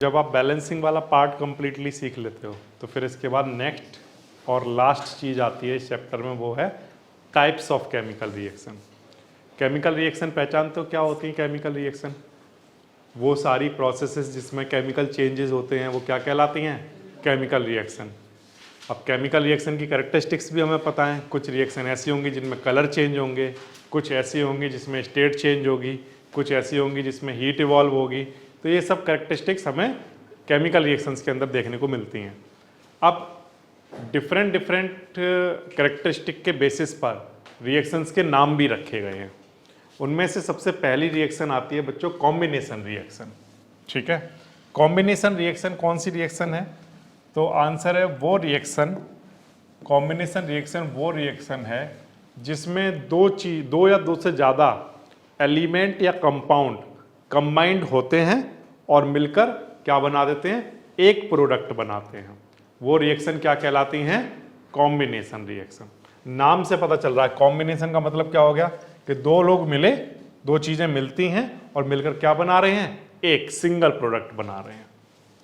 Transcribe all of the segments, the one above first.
जब आप बैलेंसिंग वाला पार्ट कंप्लीटली सीख लेते हो तो फिर इसके बाद नेक्स्ट और लास्ट चीज़ आती है इस चैप्टर में, वो है types of chemical reaction. Chemical reaction पहचानते हो क्या होती है केमिकल रिएक्शन? वो सारी प्रोसेसेस जिसमें केमिकल चेंजेस होते हैं वो क्या कहलाती हैं? Chemical reaction. अब केमिकल रिएक्शन की कैरेक्टरिस्टिक्स भी हमें पता है। कुछ रिएक्शन ऐसी होंगी जिनमें कलर चेंज होंगे, कुछ ऐसी होंगी जिसमें स्टेट चेंज होगी, कुछ ऐसी होंगी जिसमें हीट इवॉल्व होगी। तो ये सब कैरेक्टरिस्टिक्स हमें केमिकल रिएक्शंस के अंदर देखने को मिलती हैं। अब डिफरेंट कैरेक्टरिस्टिक के बेसिस पर रिएक्शंस के नाम भी रखे गए हैं। उनमें से सबसे पहली रिएक्शन आती है बच्चों कॉम्बिनेशन रिएक्शन। ठीक है, कॉम्बिनेशन रिएक्शन कौन सी रिएक्शन है? तो आंसर है वो रिएक्शन, कॉम्बिनेशन रिएक्शन वो रिएक्शन है जिसमें दो या दो से ज़्यादा एलिमेंट या कंपाउंड कंबाइंड होते हैं और मिलकर क्या बना देते हैं? एक प्रोडक्ट बनाते हैं। वो रिएक्शन क्या कहलाती हैं? Combination reaction. नाम से पता चल रहा है कॉम्बिनेशन का मतलब क्या हो गया कि दो लोग मिले, दो चीज़ें मिलती हैं और मिलकर क्या बना रहे हैं? एक सिंगल प्रोडक्ट बना रहे हैं,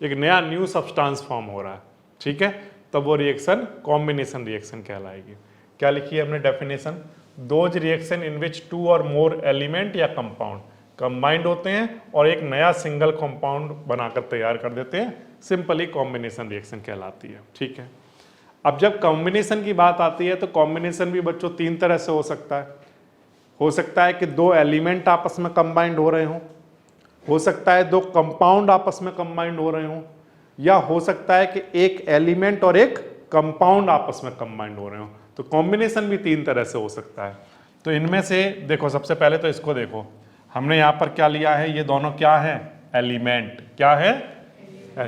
एक नया न्यू सब्सटेंस फॉर्म हो रहा है। ठीक है, तब वो रिएक्शन कॉम्बिनेशन रिएक्शन कहलाएगी। क्या लिखी है हमने definition? Those reaction in which two और मोर एलिमेंट या कंपाउंड कंबाइंड होते हैं और एक नया सिंगल कंपाउंड बनाकर तैयार कर देते हैं, सिंपली कॉम्बिनेशन रिएक्शन कहलाती है। ठीक है, अब जब कॉम्बिनेशन की बात आती है तो कॉम्बिनेशन भी बच्चों तीन तरह से हो सकता है। हो सकता है कि दो एलिमेंट आपस में कंबाइंड हो रहे हों, हो सकता है दो कंपाउंड आपस में कंबाइंड हो रहे हों, या हो सकता है कि एक एलिमेंट और एक कंपाउंड आपस में कंबाइंड हो रहे हों। तो कॉम्बिनेशन भी तीन तरह से हो सकता है। तो इनमें से देखो, सबसे पहले तो इसको देखो, हमने यहाँ पर क्या लिया है? ये दोनों क्या है? एलिमेंट। क्या है?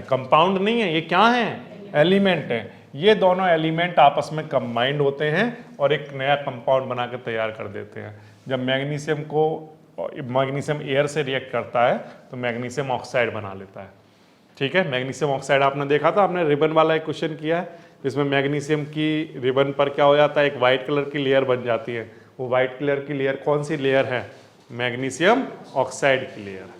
कंपाउंड नहीं है, ये क्या है? एलिमेंट है। ये दोनों एलिमेंट आपस में कंबाइंड होते हैं और एक नया कंपाउंड बना के तैयार कर देते हैं। जब मैग्नीशियम एयर से रिएक्ट करता है तो मैग्नीशियम ऑक्साइड बना लेता है। ठीक है, मैग्नीशियम ऑक्साइड आपने देखा था, आपने रिबन वाला एक क्वेश्चन किया है जिसमें मैग्नीशियम की रिबन पर क्या हो जाता है? एक वाइट कलर की लेयर बन जाती है। वो वाइट कलर की लेयर कौन सी लेयर है? मैग्नीशियम ऑक्साइड की लेयर है।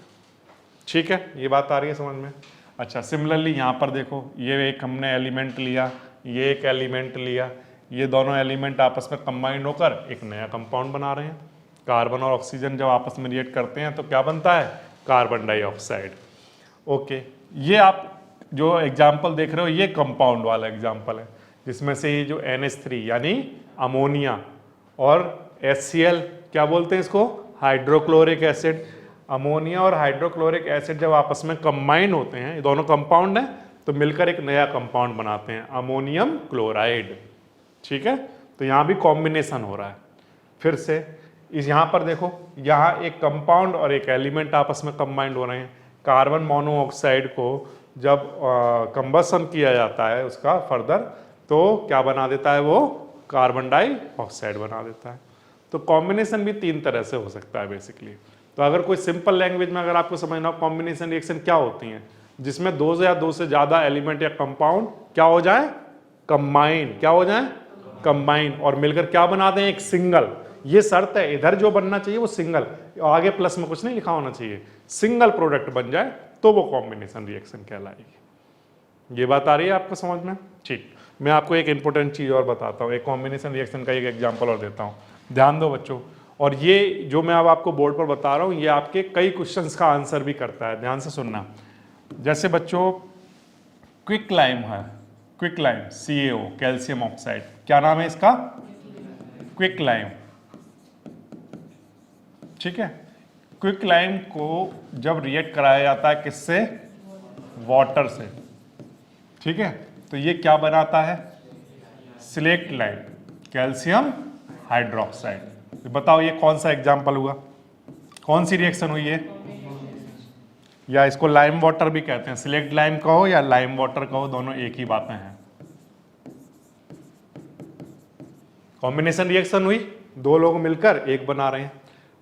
ठीक है, ये बात आ रही है समझ में? अच्छा, सिमिलरली यहाँ पर देखो, ये एक हमने एलिमेंट लिया, ये एक एलिमेंट लिया, ये दोनों एलिमेंट आपस में कंबाइंड होकर एक नया कंपाउंड बना रहे हैं। कार्बन और ऑक्सीजन जब आपस में रिएक्ट करते हैं तो क्या बनता है? Carbon dioxide. ओके, ये आप जो एग्जाम्पल देख रहे हो ये कंपाउंड वाला एग्जाम्पल है, जिसमें से ये जो NH3 यानी अमोनिया और HCl, क्या बोलते हैं इसको? Hydrochloric acid. अमोनिया और हाइड्रोक्लोरिक एसिड जब आपस में कंबाइन होते हैं, ये दोनों कंपाउंड हैं, तो मिलकर एक नया कंपाउंड बनाते हैं, अमोनियम क्लोराइड। ठीक है, तो यहाँ भी कॉम्बिनेशन हो रहा है। फिर से इस यहाँ पर देखो, यहाँ एक कंपाउंड और एक एलिमेंट आपस में कंबाइंड हो रहे हैं। कार्बन मोनोऑक्साइड को जब कंबसन किया जाता है उसका फर्दर, तो क्या बना देता है? वो कार्बन डाइऑक्साइड बना देता है। तो कॉम्बिनेशन भी तीन तरह से हो सकता है बेसिकली। तो अगर कोई सिंपल लैंग्वेज में अगर आपको समझना हो कॉम्बिनेशन रिएक्शन क्या होती हैं, जिसमें दो से ज़्यादा एलिमेंट या कंपाउंड क्या हो जाए? कंबाइन। क्या हो जाए? कंबाइन, और मिलकर क्या बना दें? एक सिंगल। ये शर्त है, इधर जो बनना चाहिए वो सिंगल, आगे प्लस में कुछ नहीं लिखा होना चाहिए, सिंगल प्रोडक्ट बन जाए तो वो कॉम्बिनेशन रिएक्शन कहलाएगी। ये बात आ रही है आपको समझ में? ठीक, मैं आपको एक इंपॉर्टेंट चीज़ और बताता हूँ, एक कॉम्बिनेशन रिएक्शन का एक एग्जाम्पल और देता हूँ, ध्यान दो बच्चों। और ये जो मैं अब आपको बोर्ड पर बता रहा हूँ ये आपके कई क्वेश्चंस का आंसर भी करता है, ध्यान से सुनना। जैसे बच्चों क्विक लाइम है, quick lime CaO, calcium oxide, क्या नाम है इसका? Quick lime. ठीक है, क्विक लाइम को जब रिएक्ट कराया जाता है किससे? वाटर से। ठीक है, तो ये क्या बनाता है? Slaked lime, calcium hydroxide. तो बताओ ये कौन सा एग्जाम्पल हुआ? कौन सी रिएक्शन हुई है? या इसको लाइम वाटर भी कहते हैं, सिलेक्ट लाइम कहो या लाइम वाटर कहो, दोनों एक ही बातें हैं। कॉम्बिनेशन रिएक्शन हुई, दो लोग मिलकर एक बना रहे हैं।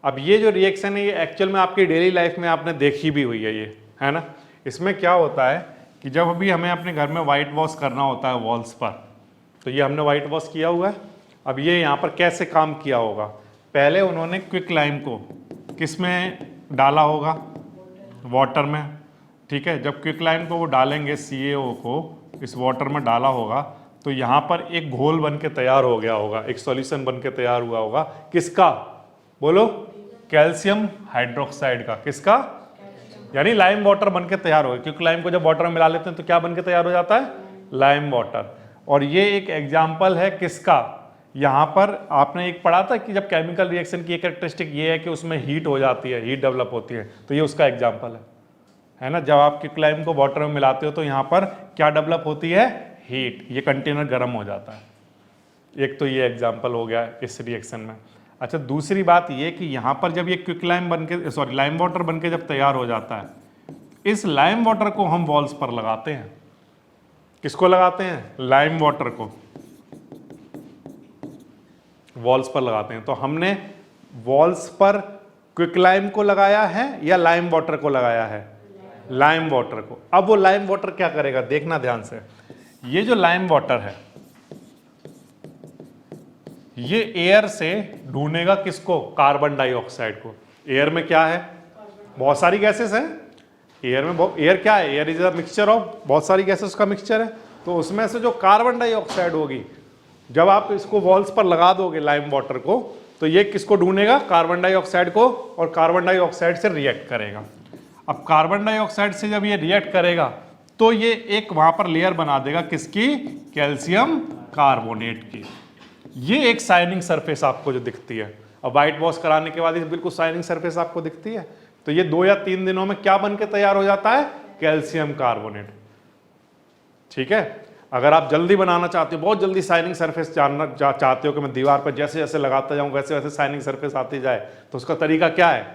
अब ये जो रिएक्शन है ये एक्चुअल में आपकी डेली लाइफ में आपने देखी भी हुई है, ये है ना। इसमें क्या होता है कि जब अभी हमें अपने घर में वाइट वॉश करना होता है वॉल्स पर, तो ये हमने वाइट वॉश किया हुआ है। अब ये यहाँ पर कैसे काम किया होगा? पहले उन्होंने क्विक लाइम को किस में डाला होगा? वाटर में। ठीक है, जब क्विकलाइम को वो डालेंगे CaO को इस वाटर में डाला होगा तो यहाँ पर एक घोल बन के तैयार हो गया होगा, एक सॉल्यूशन बन के तैयार हुआ होगा। किसका बोलो? कैल्शियम हाइड्रोक्साइड का। किसका? यानी लाइम वाटर बन के तैयार होगा, क्योंकि लाइम को जब वाटर में मिला लेते हैं तो क्या बन के तैयार हो जाता है? Lime water. और ये एक एग्जाम्पल है किसका? यहाँ पर आपने एक पढ़ा था कि जब केमिकल रिएक्शन की एक कैरेक्टरिस्टिक ये है कि उसमें हीट हो जाती है, हीट डेवलप होती है, तो ये उसका एग्जाम्पल है ना। जब आप क्विकलाइम को वाटर में मिलाते हो तो यहाँ पर क्या डेवलप होती है? हीट। ये कंटेनर गर्म हो जाता है। एक तो ये एग्जाम्पल हो गया इस रिएक्शन में। अच्छा, दूसरी बात ये कि यहाँ पर जब ये क्विकलाइम बन के लाइम वाटर बन के जब तैयार हो जाता है, इस लाइम वाटर को हम वॉल्स पर लगाते हैं। किसको लगाते हैं? लाइम वाटर को वॉल्स पर लगाते हैं। तो हमने वॉल्स पर क्विकलाइम को लगाया है या लाइम वाटर को लगाया है? लाइम वाटर को। अब वो लाइम वाटर क्या करेगा? देखना ध्यान से। ये जो लाइम वाटर है ये एयर से ढूंढेगा किसको? कार्बन डाइऑक्साइड को। एयर में क्या है? बहुत सारी गैसेस हैं एयर में। एयर क्या है? Air is a mixture of बहुत सारी गैसेस का मिक्सचर है। तो उसमें से जो कार्बन डाइऑक्साइड होगी, जब आप इसको वॉल्स पर लगा दोगे लाइम वाटर को, तो ये किसको ढूंढेगा? कार्बन डाइऑक्साइड को, और कार्बन डाइऑक्साइड से रिएक्ट करेगा। अब कार्बन डाइऑक्साइड से जब ये रिएक्ट करेगा तो ये एक वहां पर लेयर बना देगा किसकी? कैल्शियम कार्बोनेट की। ये एक शाइनिंग सरफेस आपको जो दिखती है। अब व्हाइट वॉश कराने के बाद ये बिल्कुल शाइनिंग सरफेस आपको दिखती है। तो ये 2 या 3 दिनों में क्या बन के तैयार हो जाता है? Calcium carbonate. ठीक है, अगर आप जल्दी बनाना चाहते हो, बहुत जल्दी शाइनिंग सरफेस जानना चाहते हो कि मैं दीवार पर जैसे जैसे लगाता जाऊं वैसे वैसे शाइनिंग सरफेस आती जाए, तो उसका तरीका क्या है?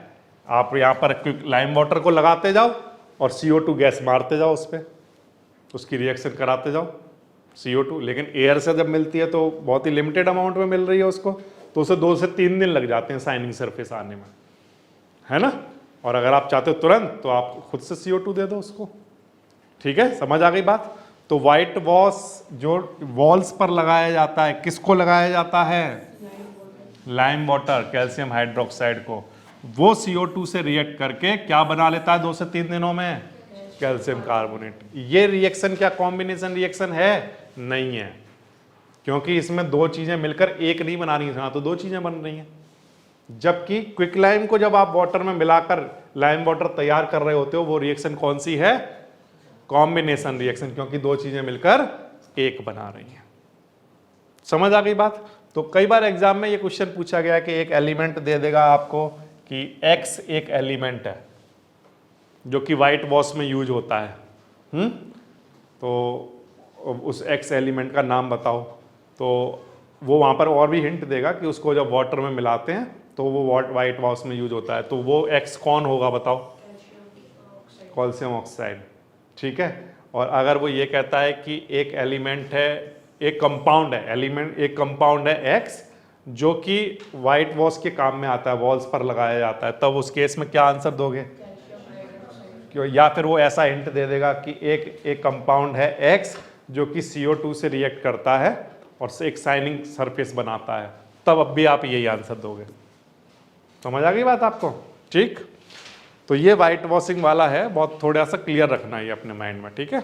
आप यहाँ पर लाइम वाटर को लगाते जाओ और CO2 गैस मारते जाओ उस पर, उसकी रिएक्शन कराते जाओ CO2। लेकिन एयर से जब मिलती है तो बहुत ही लिमिटेड अमाउंट में मिल रही है उसको, तो उसे 2 से 3 दिन लग जाते हैं शाइनिंग सरफेस आने में, है ना। और अगर आप चाहते हो तुरंत, तो आप खुद से CO2 दे दो उसको। ठीक है, समझ आ गई बात? तो व्हाइट वॉश जो वॉल्स पर लगाया जाता है, किसको लगाया जाता है? लाइम वाटर, कैल्शियम हाइड्रोक्साइड को। वो CO2 से रिएक्ट करके क्या बना लेता है 2 से 3 दिनों में? Calcium carbonate. ये रिएक्शन क्या कॉम्बिनेशन रिएक्शन है? नहीं है, क्योंकि इसमें 2 चीजें मिलकर एक नहीं बना रही हैं, तो 2 चीजें बन रही हैं। जबकि क्विकलाइम को जब आप वाटर में मिलाकर लाइम वाटर तैयार कर रहे होते हो, वो रिएक्शन कौन सी है? कॉम्बिनेशन रिएक्शन, क्योंकि 2 चीजें मिलकर एक बना रही हैं। समझ आ गई बात? तो कई बार एग्जाम में ये क्वेश्चन पूछा गया कि एक एलिमेंट दे देगा आपको कि X एक एलिमेंट है जो कि व्हाइट वॉश में यूज होता है। तो उस X एलिमेंट का नाम बताओ। तो वो वहाँ पर और भी हिंट देगा कि उसको जब वाटर में मिलाते हैं तो वो व्हाइट वॉश में यूज होता है। तो वो X कौन होगा बताओ? Calcium oxide. ठीक है, और अगर वो ये कहता है कि एक एलिमेंट है, एक कंपाउंड है, एलिमेंट एक कंपाउंड है X जो कि व्हाइट वॉश के काम में आता है, वॉल्स पर लगाया जाता है, तब उस केस में क्या आंसर दोगे? क्यों? या फिर वो ऐसा हिंट दे देगा कि एक कंपाउंड है X जो कि CO2 से रिएक्ट करता है और एक शाइनिंग सरफेस बनाता है, तब अब भी आप यही आंसर दोगे। समझ आ गई बात आपको? ठीक, तो ये व्हाइट वॉशिंग वाला है, बहुत थोड़ा सा क्लियर रखना है अपने माइंड में। ठीक है,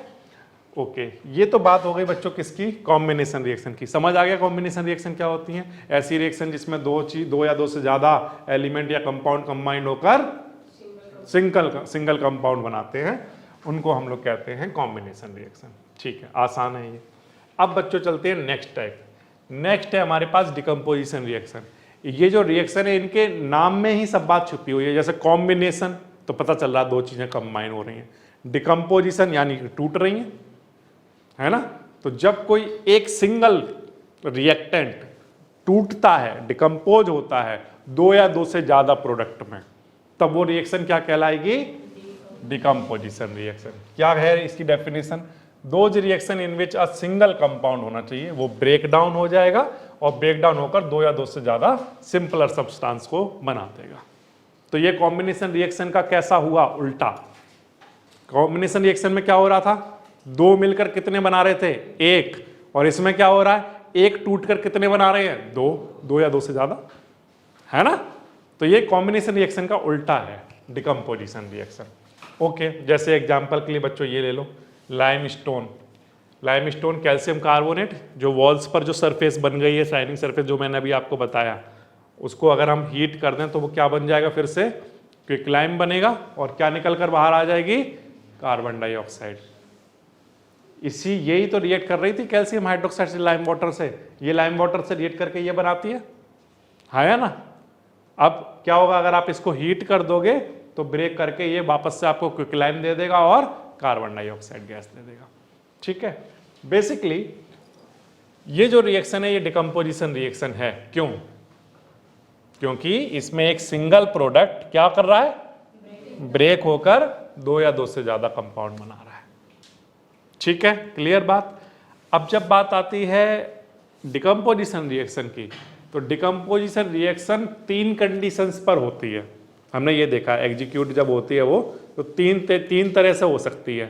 ओके। ये तो बात हो गई बच्चों किसकी? कॉम्बिनेशन रिएक्शन की। समझ आ गया कॉम्बिनेशन रिएक्शन क्या होती है? ऐसी रिएक्शन जिसमें 2 या 2 से ज्यादा एलिमेंट या कंपाउंड कंबाइंड होकर सिंगल कंपाउंड बनाते हैं, उनको हम लोग कहते हैं कॉम्बिनेशन रिएक्शन। ठीक है, आसान है ये। अब बच्चों चलते हैं नेक्स्ट टाइप। नेक्स्ट है हमारे पास डिकम्पोजिशन रिएक्शन। ये जो रिएक्शन है इनके नाम में ही सब बात छुपी हुई है। जैसे कॉम्बिनेशन तो पता चल रहा है 2 चीजें कंबाइन हो रही हैं, डिकम्पोजिशन यानी कि टूट रही हैं, है ना। तो जब कोई एक सिंगल रिएक्टेंट टूटता है, डिकम्पोज होता है 2 या 2 से ज्यादा प्रोडक्ट में, तब वो रिएक्शन क्या कहलाएगी? Decomposition reaction. क्या है इसकी definition? Those reaction in which a single compound होना चाहिए, वो ब्रेक डाउन हो जाएगा और ब्रेक डाउन होकर 2 या 2 से ज्यादा सिंपलर सब्सटेंस को बना देगा। तो ये कॉम्बिनेशन रिएक्शन का कैसा हुआ? उल्टा। कॉम्बिनेशन रिएक्शन में क्या हो रहा था? 2 मिलकर कितने बना रहे थे? 1। और इसमें क्या हो रहा है? 1 टूटकर कितने बना रहे हैं? 2 या 2 से ज्यादा, है ना। तो ये कॉम्बिनेशन रिएक्शन का उल्टा है डिकम्पोजिशन रिएक्शन। ओके जैसे एग्जांपल के लिए बच्चों ये ले लो, लाइमस्टोन। लाइमस्टोन कैल्शियम कार्बोनेट, जो वॉल्स पर जो सरफेस बन गई है, शाइनिंग सरफेस जो मैंने अभी आपको बताया, उसको अगर हम हीट कर दें तो वो क्या बन जाएगा, फिर से क्विकलाइम बनेगा और क्या निकल कर बाहर आ जाएगी, कार्बन डाइऑक्साइड। इसी यही तो रिएक्ट कर रही थी कैल्शियम हाइड्रोक्साइड से लाइम वाटर से, ये लाइम वाटर से रिएक्ट करके ये बनाती है या ना। अब क्या होगा, अगर आप इसको हीट कर दोगे तो ब्रेक करके ये वापस से आपको क्विकलाइम दे देगा और कार्बन डाइऑक्साइड गैस दे देगा। ठीक है, बेसिकली ये जो रिएक्शन है ये डिकम्पोजिशन रिएक्शन है। क्यों? क्योंकि इसमें एक सिंगल प्रोडक्ट क्या कर रहा है, ब्रेक होकर दो या दो से ज्यादा कंपाउंड बना रहा है। ठीक है, क्लियर बात। अब जब बात आती है डिकम्पोजिशन रिएक्शन की, तो डिकम्पोजिशन रिएक्शन तीन कंडीशंस पर होती है। हमने ये देखा एग्जीक्यूट जब होती है वो तो तीन तरह से हो सकती है।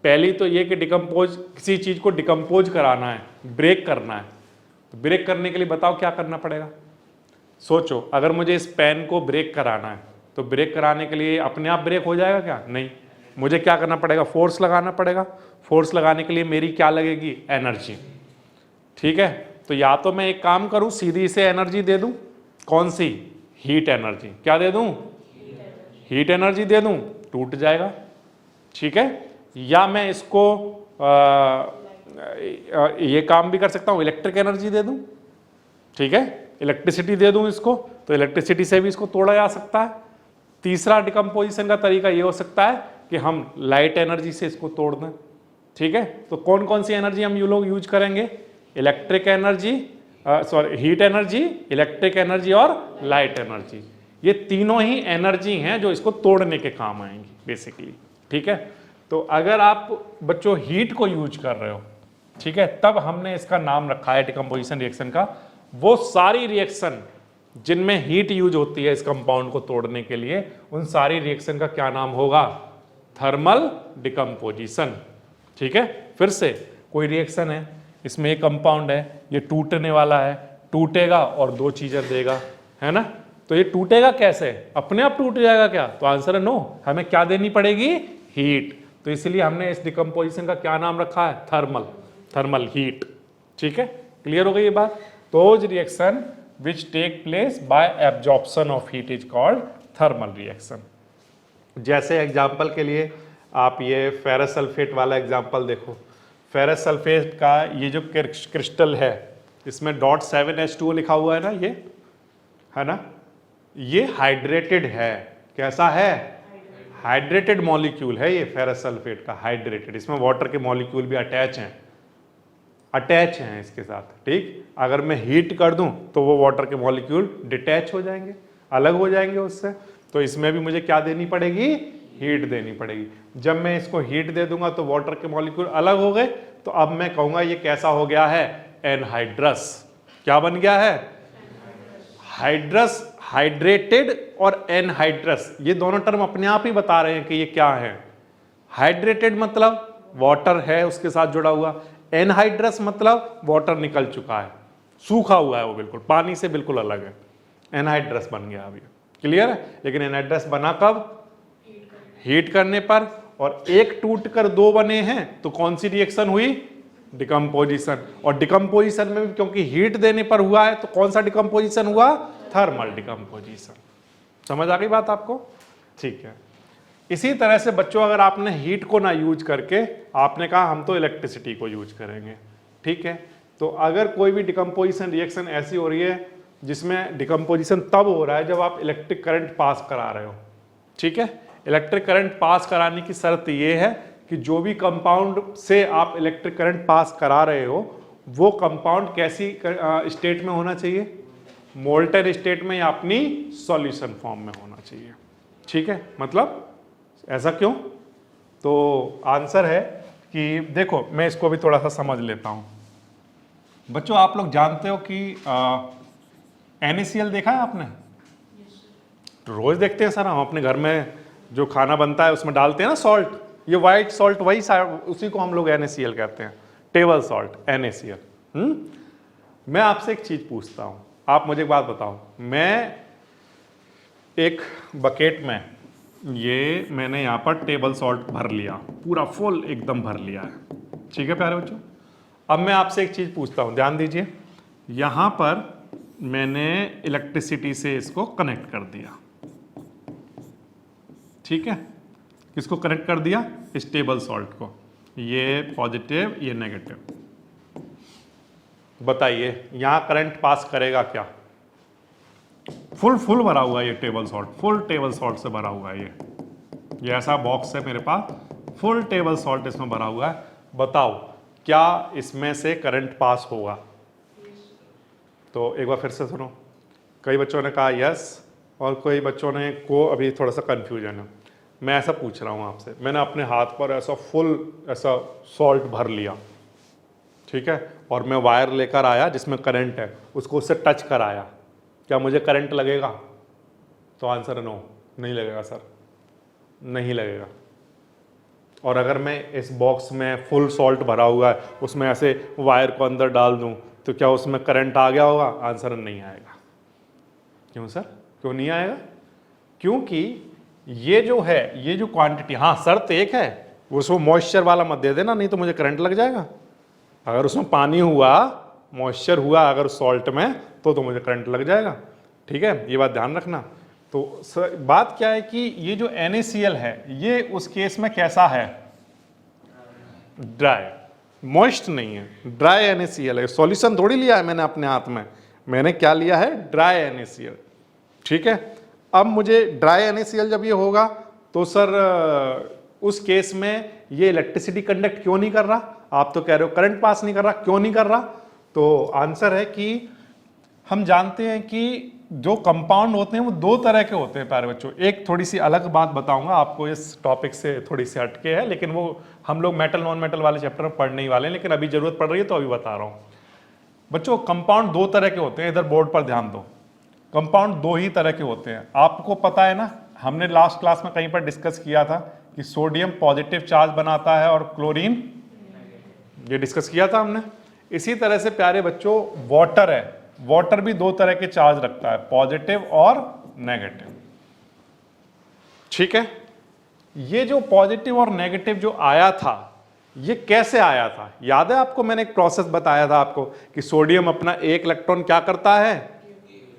पहली तो ये कि डिकम्पोज, किसी चीज को डिकम्पोज कराना है, ब्रेक करना है। तो ब्रेक करने के लिए बताओ क्या करना पड़ेगा। सोचो, अगर मुझे इस पेन को ब्रेक कराना है तो ब्रेक कराने के लिए अपने आप ब्रेक हो जाएगा क्या? नहीं, मुझे क्या करना पड़ेगा, फोर्स लगाना पड़ेगा। फोर्स लगाने के लिए मेरी क्या लगेगी, एनर्जी। ठीक है, तो या तो मैं एक काम करूं, सीधी इसे एनर्जी दे दूं, कौन सी, हीट एनर्जी। क्या दे दूं, हीट एनर्जी दे दूं, टूट जाएगा। ठीक है, या मैं इसको ये काम भी कर सकता हूं, इलेक्ट्रिक एनर्जी दे दूं। ठीक है, इलेक्ट्रिसिटी दे दूं इसको, तो इलेक्ट्रिसिटी से भी इसको तोड़ा जा सकता है। तीसरा डिकम्पोजिशन का तरीका ये हो सकता है कि हम लाइट एनर्जी से इसको तोड़ दें। ठीक है, तो कौन कौन सी एनर्जी हम लोग यूज करेंगे, electric energy, sorry heat energy, electric energy और लाइट एनर्जी। ये तीनों ही एनर्जी हैं जो इसको तोड़ने के काम आएंगी बेसिकली। ठीक है, तो अगर आप बच्चों हीट को यूज कर रहे हो, ठीक है, तब हमने इसका नाम रखा है डिकम्पोजिशन रिएक्शन का। वो सारी रिएक्शन जिनमें हीट यूज होती है इस कंपाउंड को तोड़ने के लिए, उन सारी रिएक्शन का क्या नाम होगा, थर्मल डिकम्पोजिशन। ठीक है, फिर से कोई रिएक्शन है, इसमें एक कंपाउंड है, ये टूटने वाला है, टूटेगा और दो चीजें देगा, है ना। तो ये टूटेगा कैसे, अपने आप टूट जाएगा क्या? तो आंसर है नो, हमें क्या देनी पड़ेगी, हीट। तो इसलिए हमने इस डिकम्पोजिशन का क्या नाम रखा है, थर्मल, थर्मल हीट। ठीक है, क्लियर हो गई ये बात। Those reaction which take place by absorption of heat is called thermal reaction। जैसे एग्जाम्पल के लिए आप ये फेरस सल्फेट वाला एग्जाम्पल देखो। फेरस सल्फेट का ये जो क्रिस्टल है, इसमें .7H2O लिखा हुआ है ना, ये है ना, ये हाइड्रेटेड है। कैसा है, हाइड्रेटेड मॉलिक्यूल है ये फेरस सल्फेट का, हाइड्रेटेड। इसमें वाटर के मॉलिक्यूल भी अटैच हैं इसके साथ। ठीक, अगर मैं हीट कर दूं तो वो वाटर के मॉलिक्यूल डिटैच हो जाएंगे, अलग हो जाएंगे उससे। तो इसमें भी मुझे क्या देनी पड़ेगी, हीट देनी पड़ेगी। जब मैं इसको हीट दे दूंगा तो वाटर के मॉलिक्यूल अलग हो गए, तो अब मैं कहूंगा ये कैसा हो गया है, एनहाइड्रस। क्या बन गया है, हाइड्रस। हाइड्रेटेड और एनहाइड्रस, ये दोनों टर्म अपने आप ही बता रहे हैं कि ये क्या है। हाइड्रेटेड मतलब वाटर है उसके साथ जुड़ा हुआ, एनहाइड्रस मतलब वाटर निकल चुका है, सूखा हुआ है वो, बिल्कुल पानी से बिल्कुल अलग है, एनहाइड्रस बन गया अभी। क्लियर है। लेकिन एनहाइड्रस बना कब, हीट करने पर। और एक टूट कर दो बने हैं तो कौन सी रिएक्शन हुई, डिकम्पोजिशन। और डिकम्पोजिशन में भी क्योंकि हीट देने पर हुआ है तो कौन सा डिकम्पोजिशन हुआ, थर्मल डिकम्पोजिशन। समझ आ गई बात आपको? ठीक है। इसी तरह से बच्चों, अगर आपने हीट को ना यूज करके आपने कहा हम तो इलेक्ट्रिसिटी को यूज करेंगे, ठीक है, तो अगर कोई भी डिकम्पोजिशन रिएक्शन ऐसी हो रही है जिसमें डिकम्पोजिशन तब हो रहा है जब आप इलेक्ट्रिक करंट पास करा रहे हो, ठीक है। इलेक्ट्रिक करंट पास कराने की शर्त ये है कि जो भी कंपाउंड से आप इलेक्ट्रिक करंट पास करा रहे हो वो कंपाउंड कैसी स्टेट में होना चाहिए, मोल्टन स्टेट में या अपनी सॉल्यूशन फॉर्म में होना चाहिए, ठीक है। मतलब ऐसा क्यों? तो आंसर है कि देखो, मैं इसको भी थोड़ा सा समझ लेता हूं। बच्चों, आप लोग जानते हो कि NaCl देखा है आपने? तो रोज देखते हैं सर, हम अपने घर में जो खाना बनता है उसमें डालते हैं ना सॉल्ट, ये वाइट सॉल्ट, वही उसी को हम लोग NaCl कहते हैं, टेबल सॉल्ट, NaCl। मैं आपसे एक चीज पूछता हूं, आप मुझे एक बात बताओ। मैं एक बकेट में ये मैंने यहाँ पर टेबल सॉल्ट भर लिया, पूरा फुल एकदम भर लिया है, ठीक है प्यारे बच्चों। अब मैं आपसे एक चीज़ पूछता हूँ, ध्यान दीजिए। यहाँ पर मैंने इलेक्ट्रिसिटी से इसको कनेक्ट कर दिया, ठीक है। किसको कनेक्ट कर दिया? इस टेबल सॉल्ट को। ये पॉजिटिव, ये नेगेटिव। बताइए यहाँ करंट पास करेगा क्या? फुल भरा हुआ है ये table salt, full table salt से भरा हुआ है ये ऐसा बॉक्स है मेरे पास, फुल टेबल सॉल्ट इसमें भरा हुआ है। बताओ क्या इसमें से करंट पास होगा? तो एक बार फिर से सुनो। कई बच्चों ने कहा यस और कई बच्चों ने को अभी थोड़ा सा कंफ्यूजन है। मैं ऐसा पूछ रहा हूँ आपसे, मैंने अपने हाथ पर ऐसा फुल ऐसा सॉल्ट भर लिया, ठीक है, और मैं वायर लेकर आया जिसमें करंट है, उसको उससे टच कराया, क्या मुझे करंट लगेगा? तो आंसर है नो, नहीं लगेगा सर, नहीं लगेगा। और अगर मैं इस बॉक्स में फुल सॉल्ट भरा हुआ है उसमें ऐसे वायर को अंदर डाल दूं तो क्या उसमें करंट आ गया होगा? आंसर नहीं आएगा। क्यों सर, क्यों नहीं आएगा? क्योंकि ये जो है, ये जो क्वांटिटी, हाँ शर्त एक है, उसको मॉइस्चर वाला मत दे देना, नहीं तो मुझे करंट लग जाएगा। अगर उसमें पानी हुआ, मॉइस्चर हुआ अगर सॉल्ट में, तो मुझे करंट लग जाएगा, ठीक है, ये बात ध्यान रखना। तो बात क्या है कि ये जो NaCl है ये उस केस में कैसा है? ड्राई, मॉइस्ट नहीं है, ड्राई NaCl है। सॉल्यूशन थोड़ी लिया है मैंने अपने हाथ में, मैंने क्या लिया है? ड्राई NaCl, ठीक है। अब मुझे ड्राई NaCl जब ये होगा तो सर उस केस में ये इलेक्ट्रिसिटी कंडक्ट क्यों नहीं कर रहा? आप तो कह रहे हो करंट पास नहीं कर रहा, क्यों नहीं कर रहा? तो आंसर है कि हम जानते हैं कि जो कंपाउंड होते हैं वो दो तरह के होते हैं प्यारे बच्चों। एक थोड़ी सी अलग बात बताऊंगा आपको, इस टॉपिक से थोड़ी सी हटके है, लेकिन वो हम लोग मेटल नॉन मेटल वाले चैप्टर में पढ़ने ही वाले हैं, लेकिन अभी जरूरत पड़ रही है तो अभी बता रहा हूँ बच्चों। कंपाउंड दो तरह के होते हैं, इधर बोर्ड पर ध्यान दो। कंपाउंड दो ही तरह के होते हैं, आपको पता है ना, हमने लास्ट क्लास में कहीं पर डिस्कस किया था कि सोडियम पॉजिटिव चार्ज बनाता है और क्लोरीन, ये डिस्कस किया था हमने। इसी तरह से प्यारे बच्चों वाटर है, वाटर भी दो तरह के चार्ज रखता है, पॉजिटिव और नेगेटिव, ठीक है। ये जो पॉजिटिव और नेगेटिव जो आया था ये कैसे आया था? याद है आपको, मैंने एक प्रोसेस बताया था आपको कि सोडियम अपना एक इलेक्ट्रॉन क्या करता है?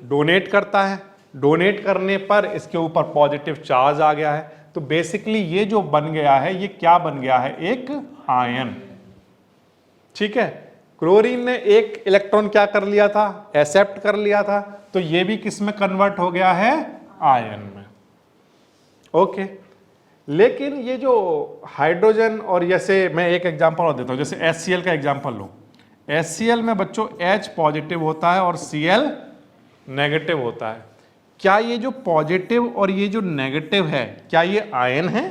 डोनेट करता है। डोनेट करने पर इसके ऊपर पॉजिटिव चार्ज आ गया है, तो बेसिकली ये जो बन गया है ये क्या बन गया है? एक आयन, ठीक है। क्लोरीन ने एक इलेक्ट्रॉन क्या कर लिया था? एक्सेप्ट कर लिया था, तो ये भी किस में कन्वर्ट हो गया है? आयन में, ओके। लेकिन ये जो हाइड्रोजन, और जैसे मैं एक एग्जांपल और देता हूं, जैसे HCl का एग्जांपल लो। HCl में बच्चों H पॉजिटिव होता है और Cl नेगेटिव होता है। क्या ये जो पॉजिटिव और ये जो नेगेटिव है, क्या ये आयन है?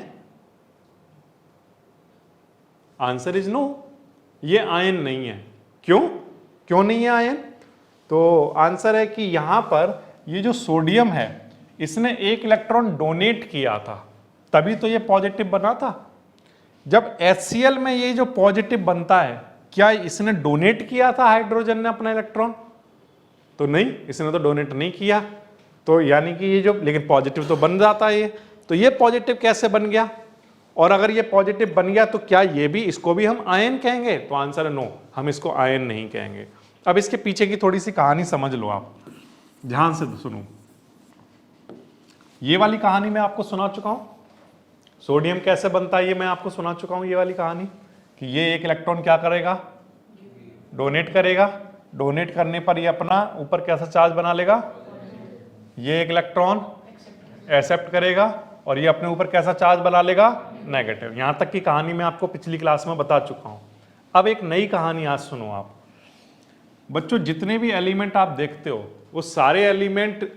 आंसर इज नो, ये आयन नहीं है। क्यों नहीं है आयन? तो आंसर है कि यहां पर ये जो सोडियम है इसने एक इलेक्ट्रॉन डोनेट किया था, तभी तो ये पॉजिटिव बना था। जब HCl में ये जो पॉजिटिव बनता है, क्या इसने डोनेट किया था हाइड्रोजन ने अपना इलेक्ट्रॉन? तो नहीं, इसने तो डोनेट नहीं किया। तो यानी कि ये जो, लेकिन पॉजिटिव तो बन जाता है ये, तो ये पॉजिटिव कैसे बन गया? और अगर ये पॉजिटिव बन गया तो क्या ये भी, इसको भी हम आयन कहेंगे? तो आंसर है नो, हम इसको आयन नहीं कहेंगे। अब इसके पीछे की थोड़ी सी कहानी समझ लो, आप ध्यान से सुनो। ये वाली कहानी मैं आपको सुना चुका हूं, सोडियम कैसे बनता है ये मैं आपको सुना चुका हूं, ये वाली कहानी कि ये एक इलेक्ट्रॉन क्या करेगा? डोनेट करेगा। डोनेट करने पर ये अपना ऊपर कैसा चार्ज बना लेगा? ये एक इलेक्ट्रॉन एक्सेप्ट करेगा और ये अपने ऊपर कैसा चार्ज बना लेगा? नेगेटिव। यहां तक की कहानी मैं आपको पिछली क्लास में बता चुका हूं। अब एक नई कहानी आज सुनो आप बच्चों। जितने भी एलिमेंट आप देखते हो वो सारे एलिमेंट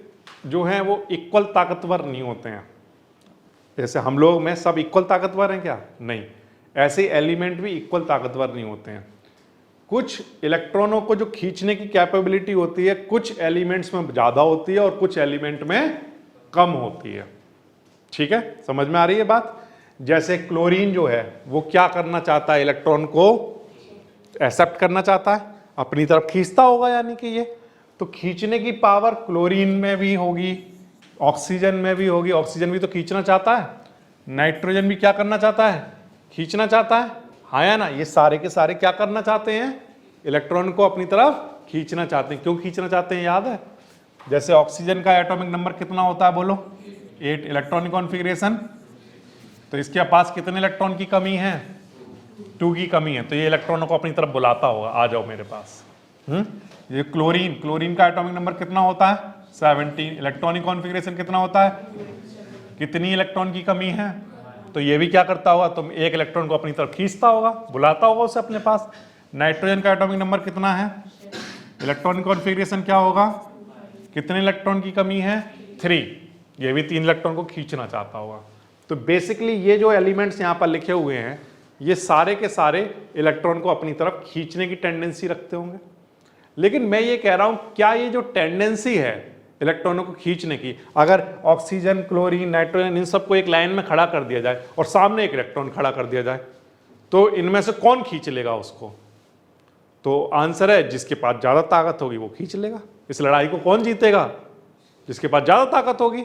जो हैं वो इक्वल ताकतवर नहीं होते हैं। जैसे हम लोग में सब इक्वल ताकतवर हैं क्या? नहीं, ऐसे एलिमेंट भी इक्वल ताकतवर नहीं होते हैं। कुछ इलेक्ट्रॉनों को जो खींचने की कैपेबिलिटी होती है कुछ एलिमेंट्स में ज्यादा होती है और कुछ एलिमेंट में कम होती है, ठीक है, समझ में आ रही है बात? जैसे क्लोरीन जो है वो क्या करना चाहता है? इलेक्ट्रॉन को एक्सेप्ट करना चाहता है, अपनी तरफ खींचता होगा, यानी कि ये तो खींचने की पावर क्लोरीन में भी होगी ऑक्सीजन में भी होगी, ऑक्सीजन भी तो खींचना चाहता है, नाइट्रोजन भी क्या करना चाहता है, खींचना चाहता है, हाँ या ना। ये सारे के सारे क्या करना चाहते हैं, इलेक्ट्रॉन को अपनी तरफ खींचना चाहते हैं। क्यों खींचना चाहते हैं याद है, जैसे ऑक्सीजन का एटॉमिक नंबर कितना होता है बोलो, 8 इलेक्ट्रॉनिक कॉन्फ़िगरेशन, तो इसके पास कितने इलेक्ट्रॉन की कमी है, 2 की कमी है, तो ये इलेक्ट्रॉनों को अपनी तरफ बुलाता होगा, आ जाओ मेरे पास। ये क्लोरीन, क्लोरीन का एटॉमिक नंबर कितना होता है, 17, इलेक्ट्रॉनिक कॉन्फ़िगरेशन कितना होता है, कितनी इलेक्ट्रॉन की कमी है, तो ये भी क्या करता होगा, तुम एक इलेक्ट्रॉन को अपनी तरफ खींचता होगा, बुलाता होगा उसे अपने पास। नाइट्रोजन का एटॉमिक नंबर कितना है, इलेक्ट्रॉनिक कॉन्फ़िगरेशन क्या होगा, कितने इलेक्ट्रॉन की कमी है, 3, ये भी 3 इलेक्ट्रॉन को खींचना चाहता होगा। तो बेसिकली ये जो एलिमेंट्स यहाँ पर लिखे हुए हैं, ये सारे के सारे इलेक्ट्रॉन को अपनी तरफ खींचने की टेंडेंसी रखते होंगे। लेकिन मैं ये कह रहा हूं, क्या ये जो टेंडेंसी है इलेक्ट्रॉनों को खींचने की, अगर ऑक्सीजन, क्लोरीन, नाइट्रोजन, इन सबको एक लाइन में खड़ा कर दिया जाए और सामने एक इलेक्ट्रॉन खड़ा कर दिया जाए, तो इनमें से कौन खींच लेगा उसको? तो आंसर है जिसके पास ज्यादा ताकत होगी वो खींच लेगा। इस लड़ाई को कौन जीतेगा, जिसके पास ज्यादा ताकत होगी।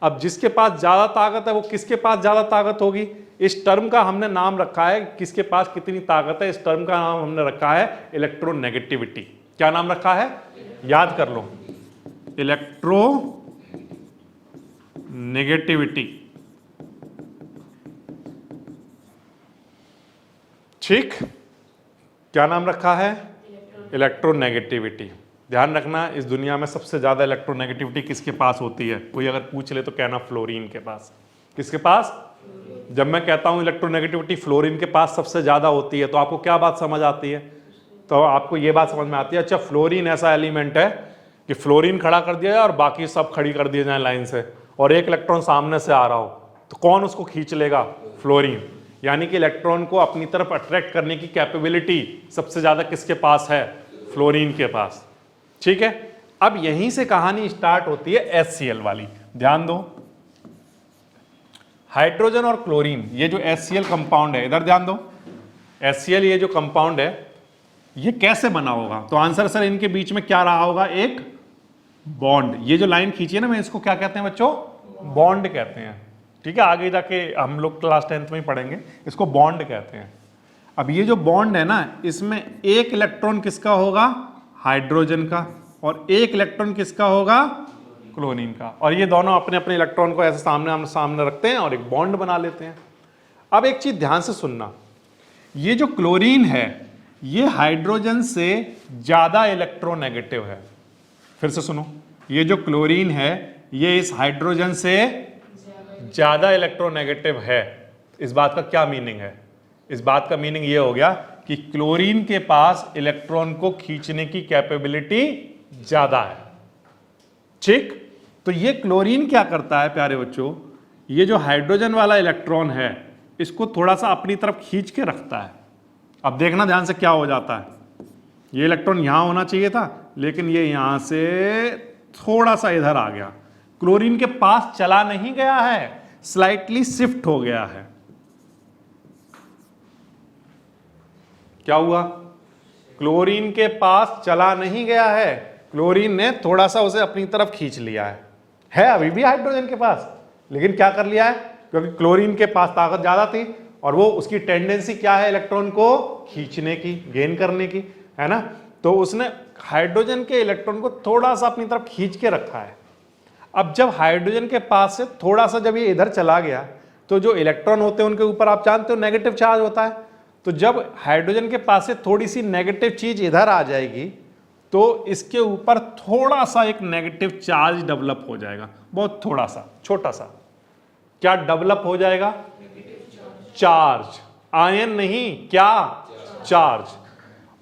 अब जिसके पास ज्यादा ताकत है वो किसके पास ज्यादा ताकत होगी, इस टर्म का हमने नाम रखा है, किसके पास कितनी ताकत है, इस टर्म का नाम हमने रखा है इलेक्ट्रोनेगेटिविटी। क्या नाम रखा है, याद कर लो, इलेक्ट्रोनेगेटिविटी। ठीक, क्या नाम रखा है, इलेक्ट्रोनेगेटिविटी। ध्यान रखना, इस दुनिया में सबसे ज्यादा इलेक्ट्रोनेगेटिविटी किसके पास होती है, कोई अगर पूछ ले तो कहना फ्लोरीन के पास। किसके पास? जब मैं कहता हूं इलेक्ट्रोनेगेटिविटी फ्लोरीन के पास सबसे ज्यादा होती है, तो आपको क्या बात समझ आती है? तो आपको यह बात समझ में आती है, अच्छा फ्लोरीन ऐसा एलिमेंट है कि फ्लोरीन खड़ा कर दिया जाए और बाकी सब खड़ी कर दिए जाए लाइन से, और एक इलेक्ट्रॉन सामने से आ रहा हो, तो कौन उसको खींच लेगा? फ्लोरीन। यानी कि इलेक्ट्रॉन को अपनी तरफ अट्रैक्ट करने की कैपेबिलिटी सबसे ज्यादा किसके पास है? फ्लोरीन के पास। ठीक है, अब यहीं से कहानी स्टार्ट होती है HCl वाली। ध्यान दो, हाइड्रोजन और क्लोरीन, ये जो HCl कंपाउंड है, इधर ध्यान दो, HCl ये जो कंपाउंड है ये कैसे बना होगा? तो आंसर सर इनके बीच में क्या रहा होगा? एक बॉन्ड। ये जो लाइन खींची है ना, मैं इसको क्या कहते हैं बच्चों? बॉन्ड कहते हैं। ठीक है, आगे जाके हम लोग क्लास 10th में ही पढ़ेंगे, इसको बॉन्ड कहते हैं। अब ये जो बॉन्ड है ना, इसमें एक इलेक्ट्रॉन किसका होगा? हाइड्रोजन का, और एक इलेक्ट्रॉन किसका होगा? क्लोरीन का। और ये दोनों अपने अपने इलेक्ट्रॉन को ऐसे सामने रखते हैं और एक बॉन्ड बना लेते हैं। अब एक चीज ध्यान से सुनना, ये जो क्लोरीन है ये हाइड्रोजन से ज्यादा इलेक्ट्रोनेगेटिव है। फिर से सुनो, ये जो क्लोरीन है ये इस हाइड्रोजन से ज्यादा इलेक्ट्रोनेगेटिव है। इस बात का क्या मीनिंग है? इस बात का मीनिंग ये हो गया कि क्लोरीन के पास इलेक्ट्रॉन को खींचने की कैपेबिलिटी ज्यादा है। ठीक, तो ये क्लोरीन क्या करता है प्यारे बच्चों, ये जो हाइड्रोजन वाला इलेक्ट्रॉन है इसको थोड़ा सा अपनी तरफ खींच के रखता है। अब देखना ध्यान से क्या हो जाता है, ये इलेक्ट्रॉन यहां होना चाहिए था लेकिन ये यहां से थोड़ा सा इधर आ गया, क्लोरीन के पास चला नहीं गया है, स्लाइटली शिफ्ट हो गया है। क्या हुआ? क्लोरीन के पास चला नहीं गया है, क्लोरीन ने थोड़ा सा उसे अपनी तरफ खींच लिया है अभी भी हाइड्रोजन के पास, लेकिन क्या कर लिया है, क्योंकि क्लोरीन के पास ताकत ज्यादा थी और वो उसकी टेंडेंसी क्या है, इलेक्ट्रॉन को खींचने की, गेन करने की, है ना। तो उसने हाइड्रोजन के इलेक्ट्रॉन को थोड़ा सा अपनी तरफ खींच के रखा है। अब जब हाइड्रोजन के पास से थोड़ा सा जब ये इधर चला गया, तो जो इलेक्ट्रॉन होते हैं उनके ऊपर आप जानते हो नेगेटिव चार्ज होता है। तो जब हाइड्रोजन के पास से थोड़ी सी नेगेटिव चीज इधर आ जाएगी तो इसके ऊपर थोड़ा सा एक नेगेटिव चार्ज डेवलप हो जाएगा, बहुत थोड़ा सा, छोटा सा। क्या डेवलप हो जाएगा? चार्ज, आयन नहीं, क्या? चार्ज।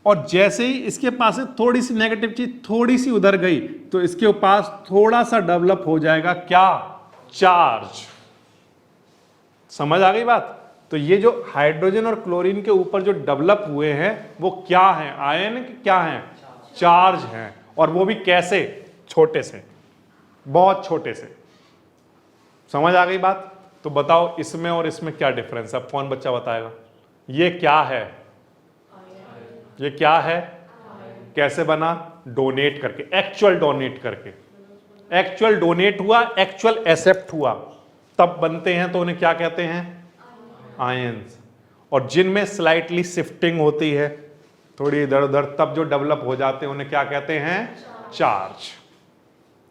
और जैसे ही इसके पास से थोड़ी सी नेगेटिव चीज थोड़ी सी उधर गई तो इसके पास थोड़ा सा डेवलप हो जाएगा, क्या? चार्ज। समझ आ गई बात? तो ये जो हाइड्रोजन और क्लोरीन के ऊपर जो डेवलप हुए हैं वो क्या है? आयन क्या है? चार्ज हैं। और वो भी कैसे? छोटे से, बहुत छोटे से। समझ आ गई बात? तो बताओ इसमें और इसमें क्या डिफरेंस है? अब कौन बच्चा बताएगा? ये क्या है? ये क्या है? कैसे बना? डोनेट करके, एक्चुअल डोनेट करके। एक्चुअल डोनेट हुआ, एक्चुअल एक्सेप्ट हुआ, तब बनते हैं तो उन्हें क्या कहते हैं? आयंस। और जिनमें स्लाइटली शिफ्टिंग होती है, थोड़ी इधर उधर, तब जो डेवलप हो जाते हैं उन्हें क्या कहते हैं? चार्ज।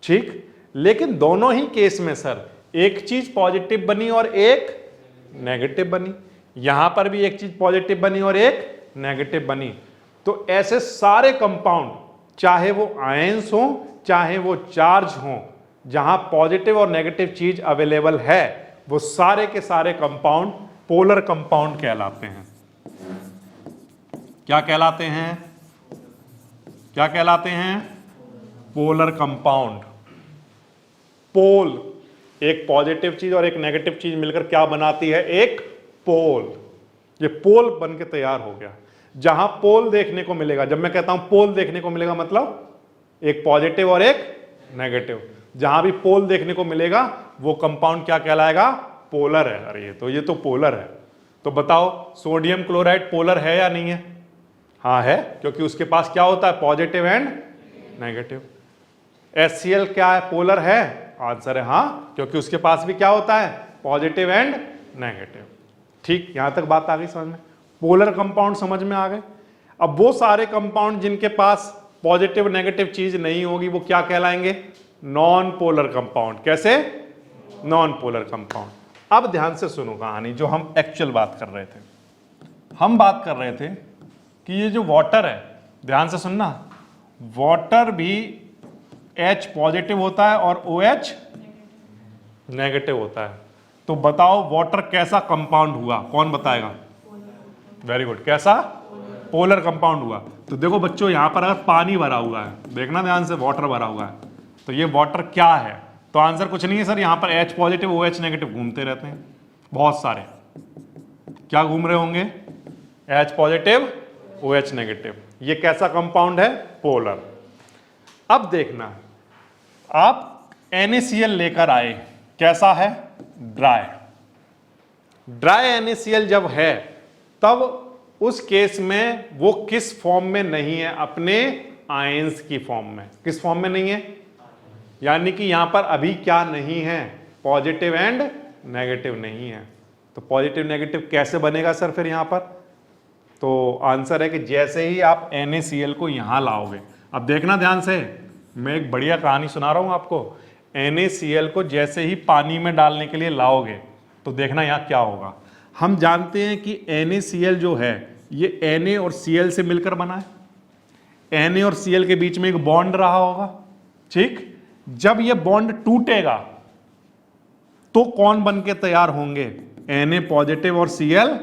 ठीक, लेकिन दोनों ही केस में सर एक चीज पॉजिटिव बनी और एक नेगेटिव बनी, यहां पर भी एक चीज पॉजिटिव बनी और एक नेगेटिव बनी। तो ऐसे सारे कंपाउंड, चाहे वो आयंस हो चाहे वो चार्ज हो, जहां पॉजिटिव और नेगेटिव चीज अवेलेबल है, वो सारे के सारे कंपाउंड पोलर कंपाउंड कहलाते हैं। क्या कहलाते हैं? क्या कहलाते हैं? Polar compound. पोल, एक पॉजिटिव चीज और एक नेगेटिव चीज मिलकर क्या बनाती है? एक पोल। ये पोल बन के तैयार हो गया। जहां पोल देखने को मिलेगा, जब मैं कहता हूं पोल देखने को मिलेगा, मतलब एक पॉजिटिव और एक नेगेटिव, जहां भी पोल देखने को मिलेगा वो कंपाउंड क्या कहलाएगा? पोलर है। अरे ये तो पोलर है। तो बताओ सोडियम क्लोराइड पोलर है या नहीं है? हाँ है, क्योंकि उसके पास क्या होता है? Positive and negative. HCl क्या है? पोलर है? आंसर है हाँ, क्योंकि उसके पास भी क्या होता है? Positive and negative. ठीक, यहां तक बात आ गई समझ में? पोलर कंपाउंड समझ में आ गए। अब वो सारे कंपाउंड जिनके पास पॉजिटिव नेगेटिव चीज नहीं होगी वो क्या कहलाएंगे? Non polar compound. कैसे? Non polar compound. अब ध्यान से सुनो कहानी, जो हम एक्चुअल बात कर रहे थे। हम बात कर रहे थे कि ये जो वाटर है, ध्यान से सुनना, वाटर भी H पॉजिटिव होता है और OH नेगेटिव होता है। तो बताओ वाटर कैसा कंपाउंड हुआ? कौन बताएगा? Very good. कैसा? पोलर कंपाउंड हुआ। तो देखो बच्चों, यहां पर अगर पानी भरा हुआ है, देखना ध्यान से, वाटर भरा हुआ है, तो ये वाटर क्या है? तो आंसर कुछ नहीं है सर, यहां पर H पॉजिटिव OH नेगेटिव घूमते रहते हैं, बहुत सारे। क्या घूम रहे होंगे? H positive OH negative. ये कैसा कंपाउंड है? पोलर। अब देखना, आप NaCl लेकर आए, कैसा है? ड्राई। ड्राई NaCl जब है, तब उस केस में वो किस फॉर्म में नहीं है? अपने आयंस की फॉर्म में। किस फॉर्म में नहीं है? यानी कि यहां पर अभी क्या नहीं है? पॉजिटिव एंड नेगेटिव नहीं है। तो पॉजिटिव नेगेटिव कैसे बनेगा सर फिर यहां पर? तो आंसर है कि जैसे ही आप NaCl को यहां लाओगे, अब देखना ध्यान से, मैं एक बढ़िया कहानी सुना रहा हूं आपको। NaCl को जैसे ही पानी में डालने के लिए लाओगे तो देखना यहां क्या होगा। हम जानते हैं कि NaCl जो है ये Na और Cl से मिलकर बना है। Na और Cl के बीच में एक बॉन्ड रहा होगा, ठीक? जब ये बॉन्ड टूटेगा तो कौन बन के तैयार होंगे? Na पॉजिटिव और Cl,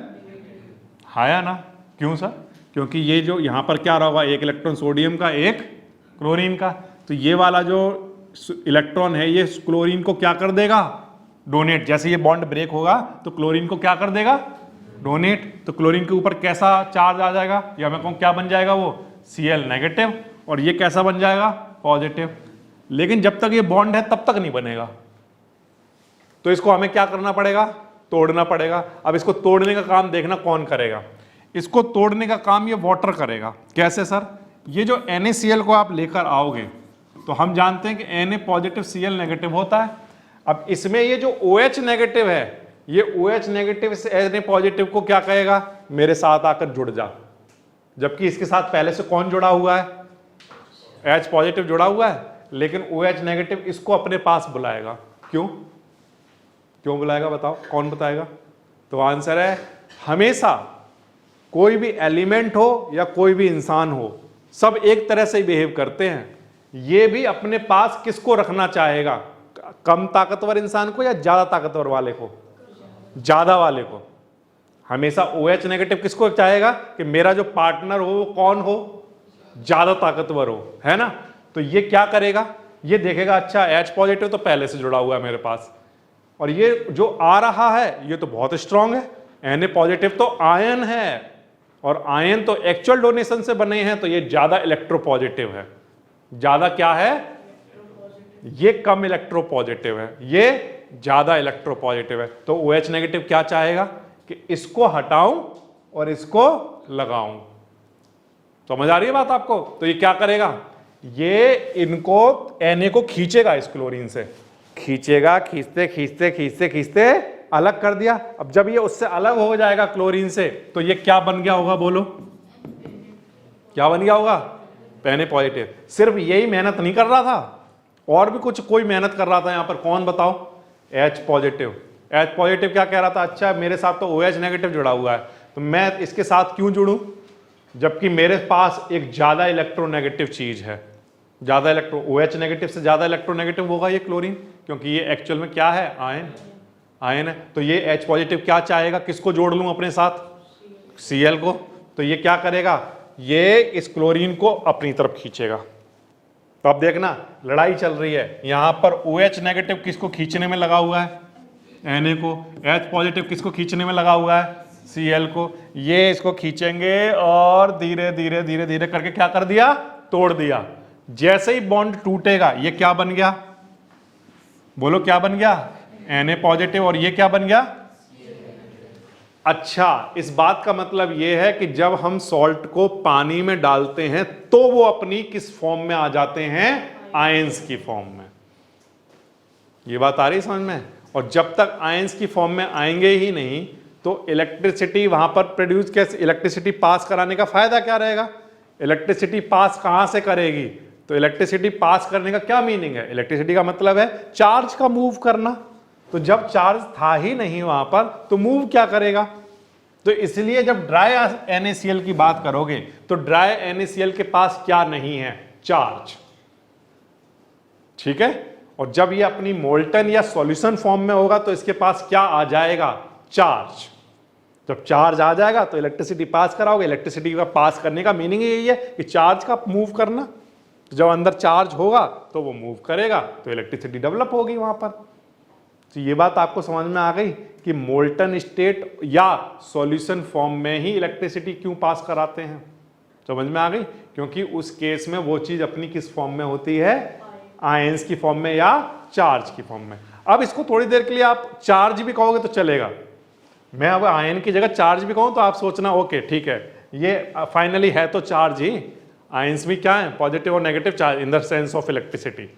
हाया ना? क्यों सर? क्योंकि ये जो यहां पर क्या रहा होगा? एक इलेक्ट्रॉन सोडियम का, एक क्लोरीन का। तो ये वाला जो इलेक्ट्रॉन है ये क्लोरीन को क्या कर देगा? डोनेट। जैसे ये बॉन्ड ब्रेक होगा तो क्लोरीन को क्या कर देगा? डोनेट। तो क्लोरीन के ऊपर कैसा चार्ज आ जाएगा? या मैं कहूं क्या बन जाएगा? वो Cl नेगेटिव, और ये कैसा बन जाएगा? पॉजिटिव। लेकिन जब तक ये बॉन्ड है तब तक नहीं बनेगा, तो इसको हमें क्या करना पड़ेगा? तोड़ना पड़ेगा। अब इसको तोड़ने का काम देखना कौन करेगा? इसको तोड़ने का काम ये वाटर करेगा। कैसे सर? ये जो NaCl को आप लेकर आओगे तो हम जानते हैं कि Na पॉजिटिव Cl नेगेटिव होता है। अब इसमें ये जो OH नेगेटिव है, ये OH नेगेटिव से Na पॉजिटिव को क्या कहेगा? मेरे साथ आकर जुड़ जा। जबकि इसके साथ पहले से कौन जुड़ा हुआ है? H पॉजिटिव जुड़ा हुआ है, लेकिन OH नेगेटिव इसको अपने पास बुलाएगा। क्यों? क्यों बुलाएगा? बताओ, कौन बताएगा? तो आंसर है, हमेशा कोई भी एलिमेंट हो या कोई भी इंसान हो, सब एक तरह से बिहेव करते हैं। ये भी अपने पास किसको रखना चाहेगा? कम ताकतवर इंसान को या ज्यादा ताकतवर वाले को? ज्यादा वाले को। हमेशा OH नेगेटिव किसको चाहेगा? कि मेरा जो पार्टनर हो वो कौन हो? ज्यादा ताकतवर हो, है ना? तो ये क्या करेगा? ये देखेगा, अच्छा H पॉजिटिव तो पहले से जुड़ा हुआ है मेरे पास, और ये जो आ रहा है ये तो बहुत स्ट्रांग है। Na पॉजिटिव तो आयन है, और आयन तो एक्चुअल डोनेशन से बने हैं, तो ये ज्यादा इलेक्ट्रोपॉजिटिव है। ज्यादा क्या है? ये कम इलेक्ट्रोपॉजिटिव है, ये ज्यादा इलेक्ट्रोपॉजिटिव है। तो OH नेगेटिव क्या चाहेगा? कि इसको हटाऊं और इसको लगाऊं। समझ आ रही है बात आपको? तो ये क्या करेगा? ये इनको Na को खींचेगा इस क्लोरीन से, खींचेगा, खींचते खींचते खींचते खींचते अलग कर दिया। अब जब ये उससे अलग हो जाएगा क्लोरीन से, तो ये क्या बन गया होगा, बोलो क्या बन गया होगा, Na पॉजिटिव। सिर्फ यही मेहनत नहीं कर रहा था, और भी कुछ कोई मेहनत कर रहा था यहां पर, कौन बताओ, H पॉजिटिव। H पॉजिटिव क्या कह रहा था, अच्छा मेरे साथ तो OH नेगेटिव जुड़ा हुआ है, तो मैं इसके साथ क्यों जुड़ूं, जबकि मेरे पास एक ज्यादा इलेक्ट्रोनेगेटिव चीज है, ज्यादा OH नेगेटिव से ज्यादा इलेक्ट्रोनेगेटिव होगा ये क्लोरीन, क्योंकि ये एक्चुअल में क्या है, आयन है। तो ये H पॉजिटिव क्या चाहेगा, किसको जोड़ लूं अपने साथ, Cl को। तो ये क्या करेगा, ये इस क्लोरीन को अपनी तरफ खींचेगा। तो अब देखना लड़ाई चल रही है यहां पर, OH नेगेटिव किसको खींचने में लगा हुआ है, Na को, H पॉजिटिव किसको खींचने में लगा हुआ है, Cl को। ये इसको खींचेंगे और धीरे धीरे धीरे धीरे करके क्या कर दिया, तोड़ दिया। जैसे ही बॉन्ड टूटेगा ये क्या बन गया, बोलो क्या बन गया, Na पॉजिटिव, और ये क्या बन गया। अच्छा, इस बात का मतलब ये है कि जब हम सॉल्ट को पानी में डालते हैं तो वो अपनी किस फॉर्म में आ जाते हैं, आयंस की फॉर्म में। ये बात आ रही समझ में। और जब तक आयंस की फॉर्म में आएंगे ही नहीं तो इलेक्ट्रिसिटी वहां पर प्रोड्यूस कैसे, इलेक्ट्रिसिटी पास कराने का फायदा क्या रहेगा, इलेक्ट्रिसिटी पास कहां से करेगी, तो इलेक्ट्रिसिटी पास करने का क्या मीनिंग है, इलेक्ट्रिसिटी का मतलब है चार्ज का मूव करना। तो जब चार्ज था ही नहीं वहां पर तो मूव क्या करेगा। तो इसलिए जब ड्राई NaCl की बात करोगे तो ड्राई NaCl के पास क्या नहीं है, चार्ज, ठीक है। और जब ये अपनी मोल्टन या सॉल्यूशन फॉर्म में होगा तो इसके पास क्या आ जाएगा, चार्ज। जब चार्ज आ जाएगा तो इलेक्ट्रिसिटी पास कराओगे, इलेक्ट्रिसिटी का पास करने का मीनिंग यही है कि चार्ज का मूव करना। तो जब अंदर चार्ज होगा तो वो मूव करेगा तो इलेक्ट्रिसिटी डेवलप होगी वहां पर। तो ये बात आपको समझ में आ गई कि मोल्टन स्टेट या सॉल्यूशन फॉर्म में ही इलेक्ट्रिसिटी क्यों पास कराते हैं, समझ में आ गई। क्योंकि उस केस में वो चीज अपनी किस फॉर्म में होती है, आयंस की फॉर्म में या चार्ज की फॉर्म में। अब इसको थोड़ी देर के लिए आप चार्ज भी कहोगे तो चलेगा, मैं अब आयन की जगह चार्ज भी कहूं तो आप सोचना ओके ठीक है, ये फाइनली है तो चार्ज ही, आयंस भी क्या है, पॉजिटिव और negative charge in the sense of electricity.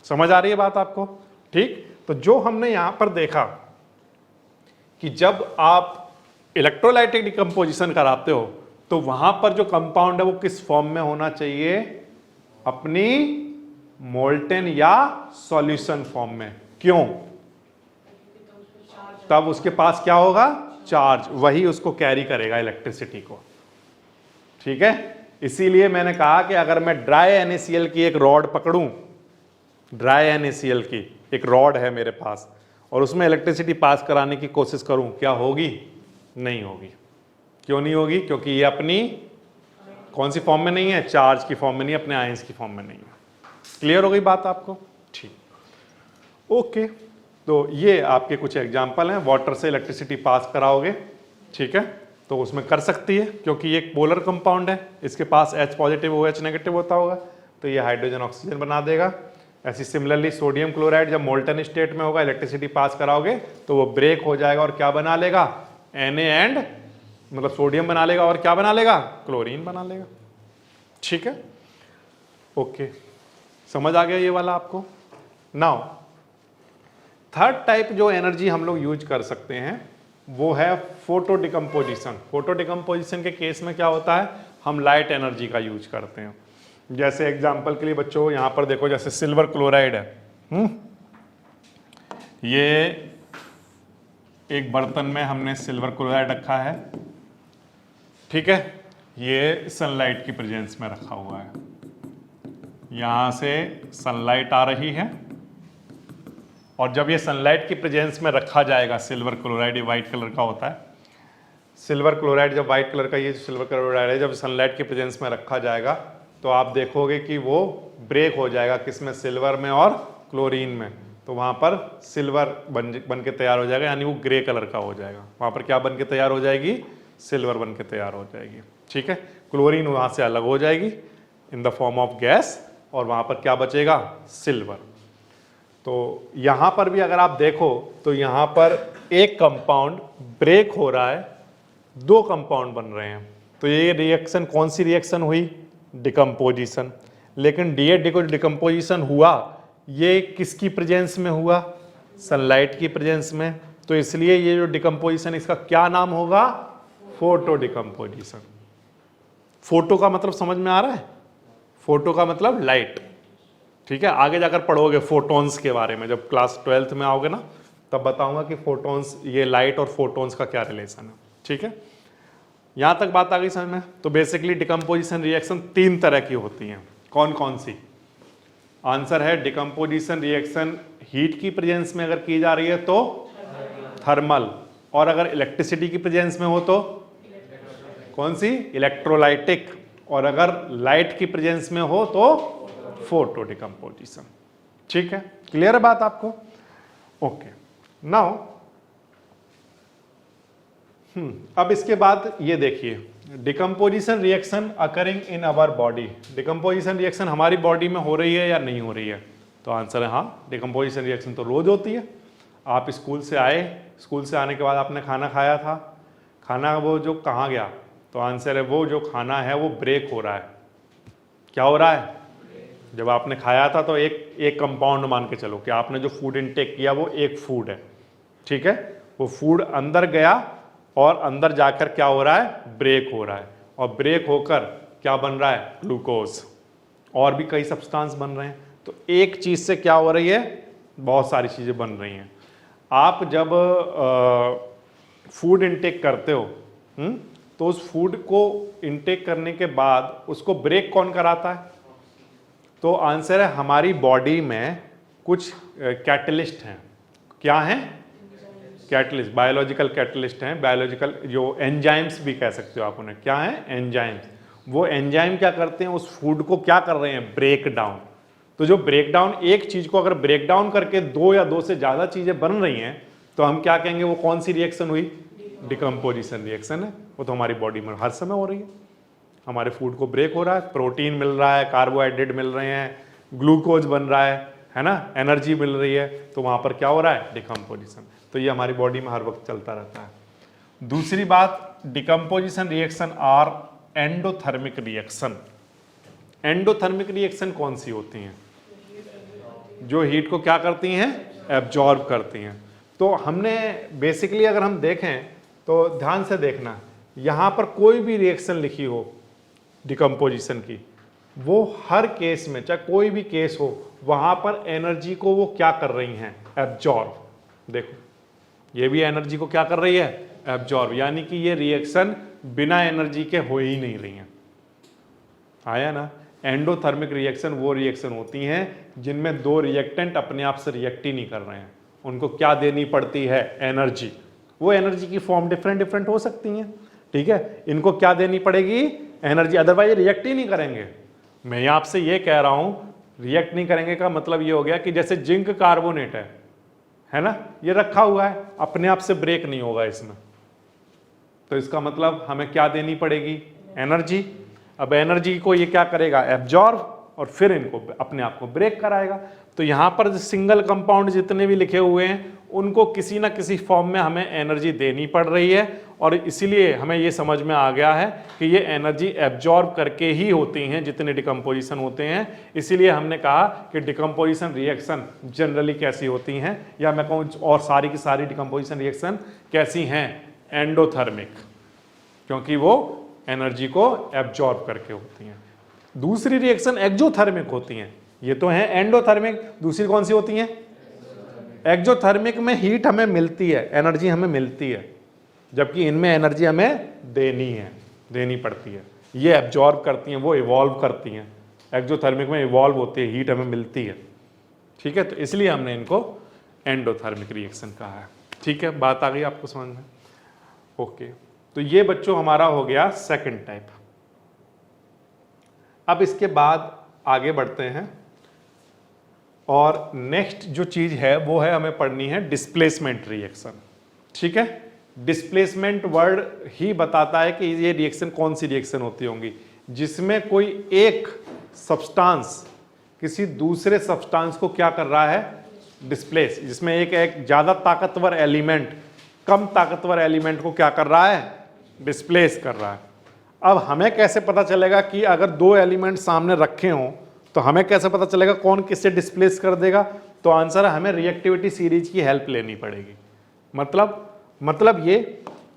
समझ आ रही है बात आपको, ठीक। तो जो हमने यहां पर देखा कि जब आप इलेक्ट्रोलाइटिक डिकम्पोजिशन कराते हो तो वहां पर जो कंपाउंड है वो किस फॉर्म में होना चाहिए, अपनी मोल्टेन या सॉल्यूशन फॉर्म में। क्यों, तब उसके पास क्या होगा, चार्ज, वही उसको कैरी करेगा इलेक्ट्रिसिटी को, ठीक है। इसीलिए मैंने कहा कि अगर मैं ड्राई NaCl की एक रॉड पकड़ूं, ड्राई NaCl की एक रॉड है मेरे पास और उसमें इलेक्ट्रिसिटी पास कराने की कोशिश करूं, क्या होगी, नहीं होगी। क्यों नहीं होगी, क्योंकि ये अपनी कौन सी फॉर्म में नहीं है, चार्ज की फॉर्म में नहीं, अपने आयंस की फॉर्म में नहीं है। क्लियर हो गई बात आपको, ठीक, ओके। तो ये आपके कुछ एग्जाम्पल हैं, वाटर से इलेक्ट्रिसिटी पास कराओगे, ठीक है, तो उसमें कर सकती है क्योंकि ये एक पोलर कंपाउंड है, इसके पास H पॉजिटिव OH नेगेटिव होता होगा तो ये हाइड्रोजन ऑक्सीजन बना देगा। ऐसी सिमिलरली सोडियम क्लोराइड जब मोल्टन स्टेट में होगा, इलेक्ट्रिसिटी पास कराओगे तो वो ब्रेक हो जाएगा और क्या बना लेगा, Na एंड मतलब सोडियम बना लेगा और क्या बना लेगा, क्लोरीन बना लेगा, ठीक है, ओके। समझ आ गया ये वाला आपको। नाउ थर्ड टाइप जो एनर्जी हम लोग यूज कर सकते हैं वो है फोटो डिकम्पोजिशन। फोटो डिकम्पोजिशन के केस में क्या होता है, हम लाइट एनर्जी का यूज करते हैं। जैसे एग्जांपल के लिए बच्चों यहां पर देखो, जैसे सिल्वर क्लोराइड है, ये एक बर्तन में हमने सिल्वर क्लोराइड रखा है, ठीक है, ये सनलाइट की प्रेजेंस में रखा हुआ है, यहां से सनलाइट आ रही है और जब ये सनलाइट की प्रेजेंस में रखा जाएगा, सिल्वर क्लोराइड ये वाइट कलर का होता है, सिल्वर क्लोराइड जब वाइट कलर का ये सिल्वर क्लोराइड है, जब सनलाइट की प्रेजेंस में रखा जाएगा तो आप देखोगे कि वो ब्रेक हो जाएगा, किसमें, सिल्वर में और क्लोरीन में। तो वहाँ पर सिल्वर बन के तैयार हो जाएगा, यानी वो ग्रे कलर का हो जाएगा। वहाँ पर क्या बन के तैयार हो जाएगी, सिल्वर बन के तैयार हो जाएगी, ठीक है। क्लोरीन वहाँ से अलग हो जाएगी in the form of gas और वहाँ पर क्या बचेगा, सिल्वर। तो यहाँ पर भी अगर आप देखो तो यहाँ पर एक कंपाउंड ब्रेक हो रहा है, दो कंपाउंड बन रहे हैं, तो ये रिएक्शन कौन सी रिएक्शन हुई, डिकम्पोजिशन। लेकिन डीएनए को डिकम्पोजिशन हुआ ये किसकी प्रेजेंस में हुआ? सनलाइट की प्रेजेंस में। तो इसलिए ये जो डिकम्पोजिशन इसका क्या नाम होगा? Photo decomposition. फोटो का मतलब समझ में आ रहा है? फोटो का मतलब लाइट, ठीक है। आगे जाकर पढ़ोगे फोटॉन्स के बारे में, जब क्लास 12th में आओगे ना तब बताऊंगा कि फोटॉन्स, ये लाइट और फोटॉन्स का क्या रिलेशन है, ठीक है। यहां तक बात आ गई समझ में? तो बेसिकली डिकम्पोजिशन रिएक्शन 3 तरह की होती हैं। कौन कौन सी? आंसर है डिकम्पोजिशन रिएक्शन हीट की प्रेजेंस में अगर की जा रही है तो थर्मल, और अगर इलेक्ट्रिसिटी की प्रेजेंस में हो तो कौन सी? इलेक्ट्रोलाइटिक, और अगर लाइट की प्रेजेंस में हो तो फोटो डिकम्पोजिशन। ठीक है, क्लियर है बात आपको? ओके, नाउ अब इसके बाद ये देखिए, decomposition reaction occurring in our body. Decomposition reaction हमारी बॉडी में हो रही है या नहीं हो रही है? तो आंसर है हाँ, डिकम्पोजिशन रिएक्शन तो रोज होती है। आप स्कूल से आए, स्कूल से आने के बाद आपने खाना खाया था, खाना वो जो कहाँ गया? तो आंसर है वो जो खाना है वो ब्रेक हो रहा है। क्या हो रहा है? जब आपने खाया था तो एक कंपाउंड मान के चलो कि आपने जो फूड इनटेक किया वो एक फूड है, ठीक है। वो फूड अंदर गया और अंदर जाकर क्या हो रहा है? ब्रेक हो रहा है, और ब्रेक होकर क्या बन रहा है? ग्लूकोज, और भी कई सब्सटेंस बन रहे हैं। तो एक चीज से क्या हो रही है? बहुत सारी चीजें बन रही हैं। आप जब फूड इनटेक करते हो तो उस फूड को इनटेक करने के बाद उसको ब्रेक कौन कराता है? तो आंसर है हमारी बॉडी में कुछ कैटलिस्ट हैं। क्या हैं? कैटलिस्ट, बायोलॉजिकल कैटलिस्ट हैं, बायोलॉजिकल जो एंजाइम्स भी कह सकते हो आप उन्हें। क्या हैं? एंजाइम्स। वो एंजाइम क्या करते हैं? उस फूड को क्या कर रहे हैं? Break down. तो जो ब्रेक डाउन, एक चीज को अगर ब्रेक डाउन करके 2 या 2 से ज्यादा चीजें बन रही हैं तो हम क्या कहेंगे? वो कौन सी रिएक्शन हुई? डिकम्पोजिशन रिएक्शन है। वो तो हमारी बॉडी में हर समय हो रही है। हमारे फूड को ब्रेक हो रहा है, प्रोटीन मिल रहा है, कार्बोहाइड्रेट मिल रहे हैं, ग्लूकोज बन रहा है ना, एनर्जी मिल रही है, तो वहां पर क्या हो रहा है? डिकम्पोजिशन। तो ये हमारी बॉडी में हर वक्त चलता रहता है। दूसरी बात, decomposition reaction are endothermic reaction. Endothermic reaction कौन सी होती हैं? जो हीट को क्या करती हैं? एब्जॉर्ब करती हैं। तो हमने बेसिकली अगर हम देखें तो ध्यान से देखना, यहां पर कोई भी रिएक्शन लिखी हो डिकम्पोजिशन की, वो हर केस में, चाहे कोई भी केस हो, वहां पर एनर्जी को वो क्या कर रही हैं? एब्जॉर्ब। देखो, ये भी एनर्जी को क्या कर रही है? एब्जॉर्ब। यानी कि ये रिएक्शन बिना एनर्जी के हो ही नहीं रही हैं। आया ना? एंडोथर्मिक रिएक्शन वो रिएक्शन होती हैं जिनमें 2 रिएक्टेंट अपने आप से रिएक्ट ही नहीं कर रहे हैं। उनको क्या देनी पड़ती है? एनर्जी। वो एनर्जी की फॉर्म डिफरेंट डिफरेंट हो सकती हैं, ठीक है। इनको क्या देनी पड़ेगी? एनर्जी, अदरवाइज रिएक्ट ही नहीं करेंगे। मैं आपसे ये कह रहा हूं, रिएक्ट नहीं करेंगे का मतलब ये हो गया कि जैसे जिंक कार्बोनेट है ना, ये रखा हुआ है, अपने आप से ब्रेक नहीं होगा इसमें, तो इसका मतलब हमें क्या देनी पड़ेगी? एनर्जी। अब एनर्जी को ये क्या करेगा? एब्जॉर्ब, और फिर इनको अपने आप को ब्रेक कराएगा। तो यहां पर सिंगल कंपाउंड जितने भी लिखे हुए हैं उनको किसी ना किसी फॉर्म में हमें एनर्जी देनी पड़ रही है, और इसीलिए हमें ये समझ में आ गया है कि ये एनर्जी एब्जॉर्ब करके ही होती हैं जितने डिकम्पोजिशन होते हैं। इसीलिए हमने कहा कि डिकम्पोजिशन रिएक्शन जनरली कैसी होती हैं, या मैं कहूँ और सारी की सारी डिकम्पोजिशन रिएक्शन कैसी हैं? एंडोथर्मिक, क्योंकि वो एनर्जी को एब्जॉर्ब करके होती हैं। दूसरी रिएक्शन एक्जोथर्मिक होती हैं। ये तो है एंडोथर्मिक, दूसरी कौन सी होती हैं? एक्जोथर्मिक में हीट हमें मिलती है, एनर्जी हमें मिलती है, जबकि इनमें एनर्जी हमें देनी पड़ती है। ये एब्जॉर्ब करती हैं, वो इवॉल्व करती हैं। एक्जोथर्मिक में इवॉल्व होती है, हीट हमें मिलती है, ठीक है। तो इसलिए हमने इनको एंडोथर्मिक रिएक्शन कहा है, ठीक है। बात आ गई आपको समझ में? ओके, तो ये बच्चों हमारा हो गया सेकंड टाइप। अब इसके बाद आगे बढ़ते हैं, और नेक्स्ट जो चीज है वो है हमें पढ़नी है डिस्प्लेसमेंट रिएक्शन, ठीक है। डिस्प्लेसमेंट वर्ड ही बताता है कि ये रिएक्शन कौन सी रिएक्शन होती होंगी जिसमें कोई एक सब्सटेंस किसी दूसरे सब्सटेंस को क्या कर रहा है? डिस्प्लेस। जिसमें एक ज्यादा ताकतवर एलिमेंट कम ताकतवर एलिमेंट को क्या कर रहा है? डिस्प्लेस कर रहा है। अब हमें कैसे पता चलेगा कि अगर 2 एलिमेंट सामने रखे हों तो तो हमें कैसे पता चलेगा कौन किससे डिस्प्लेस कर देगा? तो आंसर है हमें रिएक्टिविटी सीरीज की हेल्प लेनी पड़ेगी। मतलब ये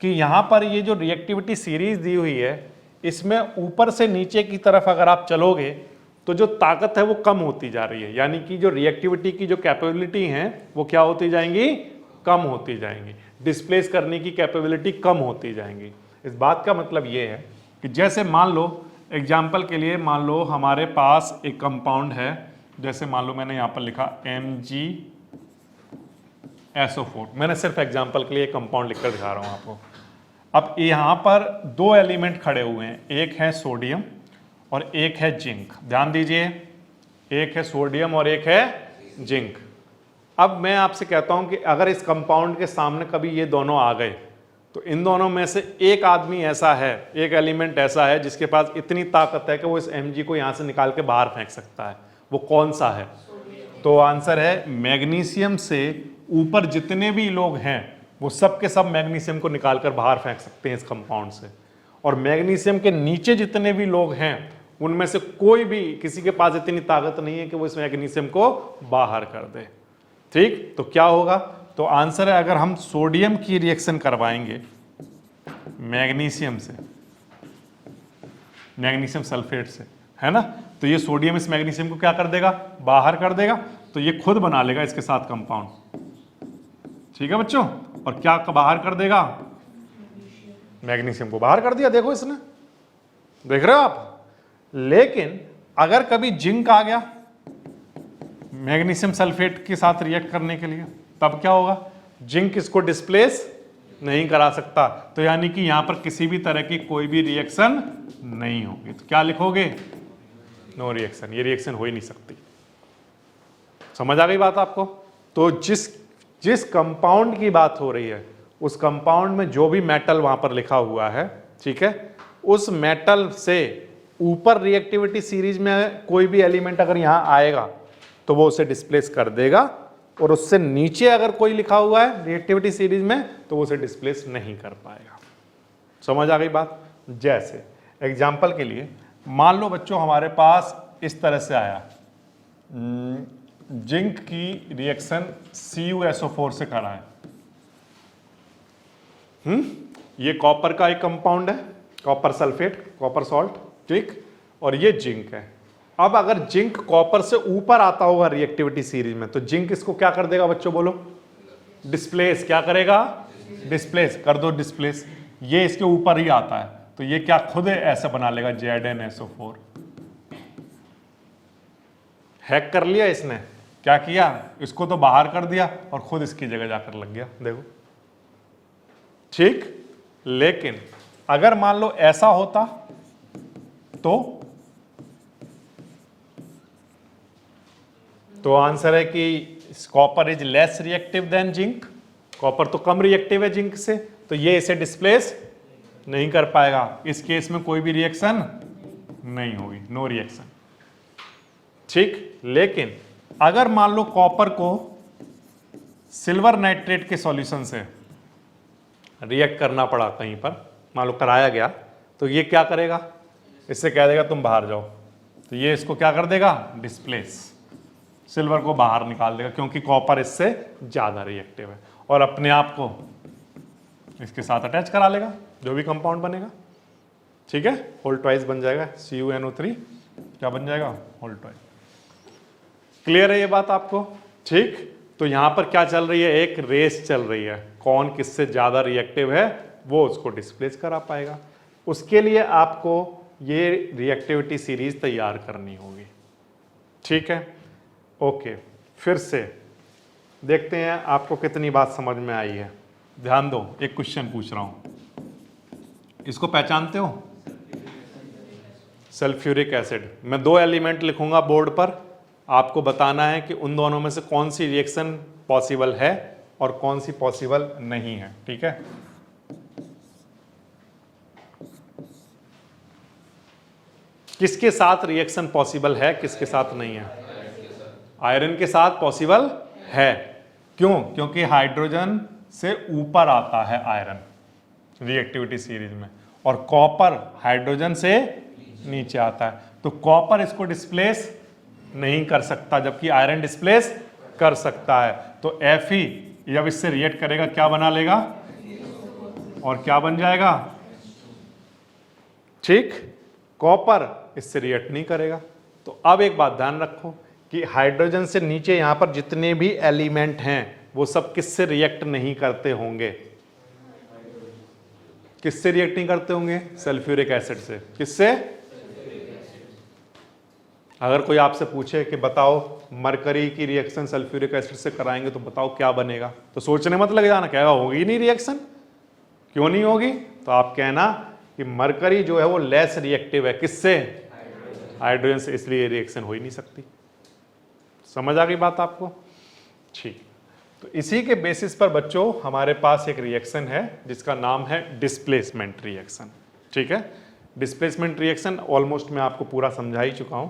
कि यहां पर ये जो रिएक्टिविटी सीरीज दी हुई है इसमें ऊपर से नीचे की तरफ अगर आप चलोगे तो जो ताकत है वो कम होती जा रही है, यानी कि जो रिएक्टिविटी की जो कैपेबिलिटी है वो क्या होती जाएंगी? कम होती जाएंगी। डिस्प्लेस करने की कैपेबिलिटी कम होती जाएंगी। इस बात का मतलब ये है कि जैसे मान लो एग्जाम्पल के लिए मान लो हमारे पास एक कंपाउंड है, जैसे मान लो मैंने यहाँ पर लिखा MgSO4, मैंने सिर्फ एग्जाम्पल के लिए कंपाउंड लिखकर दिखा रहा हूँ आपको। अब यहाँ पर दो एलिमेंट खड़े हुए हैं, एक है सोडियम और एक है जिंक। ध्यान दीजिए, एक है सोडियम और एक है जिंक। अब मैं आपसे कहता हूं कि अगर इस कंपाउंड के सामने कभी ये दोनों आ गए तो इन दोनों में से एक आदमी ऐसा है, एक एलिमेंट ऐसा है जिसके पास इतनी ताकत है कि वो इस Mg को यहां से निकाल के बाहर फेंक सकता है। वो कौन सा है? तो आंसर है मैग्नीशियम से ऊपर जितने भी लोग हैं वो सब के सब मैग्नीशियम को निकाल कर बाहर फेंक सकते हैं इस कंपाउंड से, और मैग्नीशियम के नीचे जितने भी लोग हैं उनमें से कोई भी किसी के पास इतनी ताकत नहीं है कि वो इस मैग्नीशियम को बाहर कर दे। ठीक, तो क्या होगा? तो आंसर है अगर हम सोडियम की रिएक्शन करवाएंगे मैग्नीशियम से, मैग्नीशियम सल्फेट से, है ना, तो ये सोडियम इस मैग्नीशियम को क्या कर देगा? बाहर कर देगा। तो ये खुद बना लेगा इसके साथ कंपाउंड। ठीक है बच्चों, और क्या बाहर कर देगा? मैग्नीशियम को बाहर कर दिया। देखो इसने, देख रहे हो आप। लेकिन अगर कभी जिंक आ गया मैग्नीशियम सल्फेट के साथ रिएक्ट करने के लिए, तब क्या होगा? जिंक इसको डिस्प्लेस नहीं करा सकता, तो यानी कि यहां पर किसी भी तरह की कोई भी रिएक्शन नहीं होगी। तो क्या लिखोगे? No reaction. ये रिएक्शन हो ही नहीं सकती। समझ आ गई बात आपको? तो जिस कंपाउंड की बात हो रही है उस कंपाउंड में जो भी मेटल वहां पर लिखा हुआ है, ठीक है, उस मेटल से ऊपर रिएक्टिविटी सीरीज में कोई भी एलिमेंट अगर यहां आएगा तो वो उसे डिस्प्लेस कर देगा, और उससे नीचे अगर कोई लिखा हुआ है रिएक्टिविटी सीरीज में तो वो उसे डिस्प्लेस नहीं कर पाएगा। समझ आ गई बात? जैसे एग्जाम्पल के लिए मान लो बच्चों हमारे पास इस तरह से आया, जिंक की रिएक्शन CuSO4 से करा है। ये कॉपर का एक कंपाउंड है, कॉपर सल्फेट, कॉपर सॉल्ट, ठीक, और ये जिंक है। अब अगर जिंक कॉपर से ऊपर आता होगा रिएक्टिविटी सीरीज में तो जिंक इसको क्या कर देगा बच्चों? बोलो, डिस्प्लेस। क्या करेगा? डिस्प्लेस कर दो, डिस्प्लेस। ये इसके ऊपर ही आता है तो ये क्या खुद ऐसा बना लेगा ZnSO4। हैक कर लिया इसने। क्या किया? इसको तो बाहर कर दिया और खुद इसकी जगह जाकर लग गया। देखो, ठीक। लेकिन अगर मान लो ऐसा होता तो आंसर है कि copper is less reactive than zinc. Copper तो कम रिएक्टिव है जिंक से, तो ये इसे डिस्प्लेस नहीं कर पाएगा। इस केस में कोई भी रिएक्शन नहीं होगी, नो रिएक्शन। ठीक, लेकिन अगर मान लो कॉपर को सिल्वर नाइट्रेट के सॉल्यूशन से रिएक्ट करना पड़ा, कहीं पर मान लो कराया गया, तो ये क्या करेगा? इससे कह देगा तुम बाहर जाओ, तो ये इसको क्या कर देगा? डिस्प्लेस, सिल्वर को बाहर निकाल देगा, क्योंकि कॉपर इससे ज्यादा रिएक्टिव है, और अपने आप को इसके साथ अटैच करा लेगा जो भी कंपाउंड बनेगा। ठीक है, होल ट्वाइस बन जाएगा, CuNO3 क्या बन जाएगा? Whole twice. क्लियर है ये बात आपको? ठीक, तो यहां पर क्या चल रही है? एक रेस चल रही है, कौन किससे ज्यादा रिएक्टिव है वो उसको डिस्प्लेस करा पाएगा। उसके लिए आपको ये रिएक्टिविटी सीरीज तैयार करनी होगी। ठीक है, ओके, फिर से देखते हैं आपको कितनी बात समझ में आई है। ध्यान दो, एक क्वेश्चन पूछ रहा हूं, इसको पहचानते हो? Sulphuric acid. मैं दो एलिमेंट लिखूंगा बोर्ड पर, आपको बताना है कि उन दोनों में से कौन सी रिएक्शन पॉसिबल है और कौन सी पॉसिबल नहीं है। ठीक है, किसके साथ रिएक्शन पॉसिबल है, किसके साथ नहीं है? आयरन के साथ पॉसिबल है। क्यों? क्योंकि हाइड्रोजन से ऊपर आता है आयरन रिएक्टिविटी सीरीज में, और कॉपर हाइड्रोजन से नीचे आता है, तो कॉपर इसको डिस्प्लेस नहीं कर सकता, जबकि आयरन डिस्प्लेस कर सकता है। तो Fe जब इससे रिएक्ट करेगा क्या बना लेगा, और क्या बन जाएगा, ठीक, कॉपर इससे रिएक्ट नहीं करेगा। तो अब एक बात ध्यान रखो कि हाइड्रोजन से नीचे यहां पर जितने भी एलिमेंट हैं वो सब किससे रिएक्ट नहीं करते होंगे, किससे रिएक्ट नहीं करते होंगे, सल्फ्यूरिक एसिड से। किससे? अगर कोई आपसे पूछे कि बताओ मरकरी की रिएक्शन सल्फ्यूरिक एसिड से कराएंगे तो बताओ क्या बनेगा, तो सोचने मत लग जाना, कहेगा होगी नहीं रिएक्शन। क्यों नहीं होगी? तो आप कहना कि मरकरी जो है वो लेस रिएक्टिव है, किससे, हाइड्रोजन से, इसलिए रिएक्शन हो ही नहीं सकती। समझ आ गई बात आपको? ठीक। तो इसी के बेसिस पर बच्चों हमारे पास एक रिएक्शन है जिसका नाम है डिस्प्लेसमेंट रिएक्शन। ठीक है, डिस्प्लेसमेंट रिएक्शन ऑलमोस्ट मैं आपको पूरा समझा ही चुका हूं।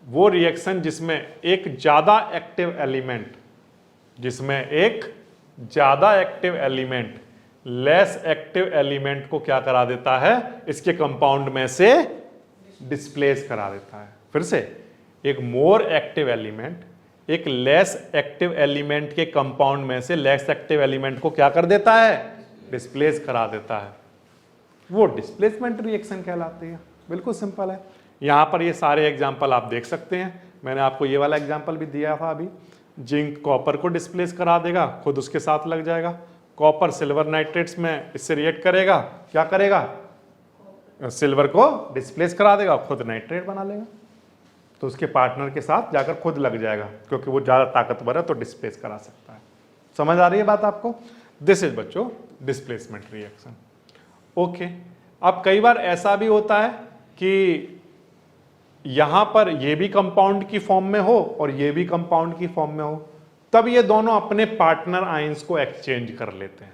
वो रिएक्शन जिसमें एक ज्यादा active element, less active element को क्या करा देता है, इसके कंपाउंड में से डिस्प्लेस करा देता है। फिर से, एक मोर एक्टिव एलिमेंट एक लेस एक्टिव एलिमेंट के कंपाउंड में से लेस एक्टिव एलिमेंट को क्या कर देता है, डिस्प्लेस करा देता है। वो डिस्प्लेसमेंट रिएक्शन कहलाती है। बिल्कुल सिंपल है। यहां पर ये सारे एग्जांपल आप देख सकते हैं। मैंने आपको ये वाला एग्जांपल भी दिया था अभी। जिंक कॉपर को डिस्प्लेस करा देगा, खुद उसके साथ लग जाएगा। कॉपर सिल्वर नाइट्रेट्स में इससे रिएक्ट करेगा, क्या करेगा, सिल्वर को डिस्प्लेस करा देगा, खुद नाइट्रेट बना लेगा, तो उसके पार्टनर के साथ जाकर खुद लग जाएगा, क्योंकि वो ज्यादा ताकतवर है तो डिस्प्लेस करा सकता है। समझ आ रही है बात आपको? दिस इज बच्चों डिस्प्लेसमेंट रिएक्शन। ओके, अब कई बार ऐसा भी होता है कि यहां पर ये भी कंपाउंड की फॉर्म में हो और ये भी कंपाउंड की फॉर्म में हो, तब ये दोनों अपने पार्टनर आयंस को एक्सचेंज कर लेते हैं।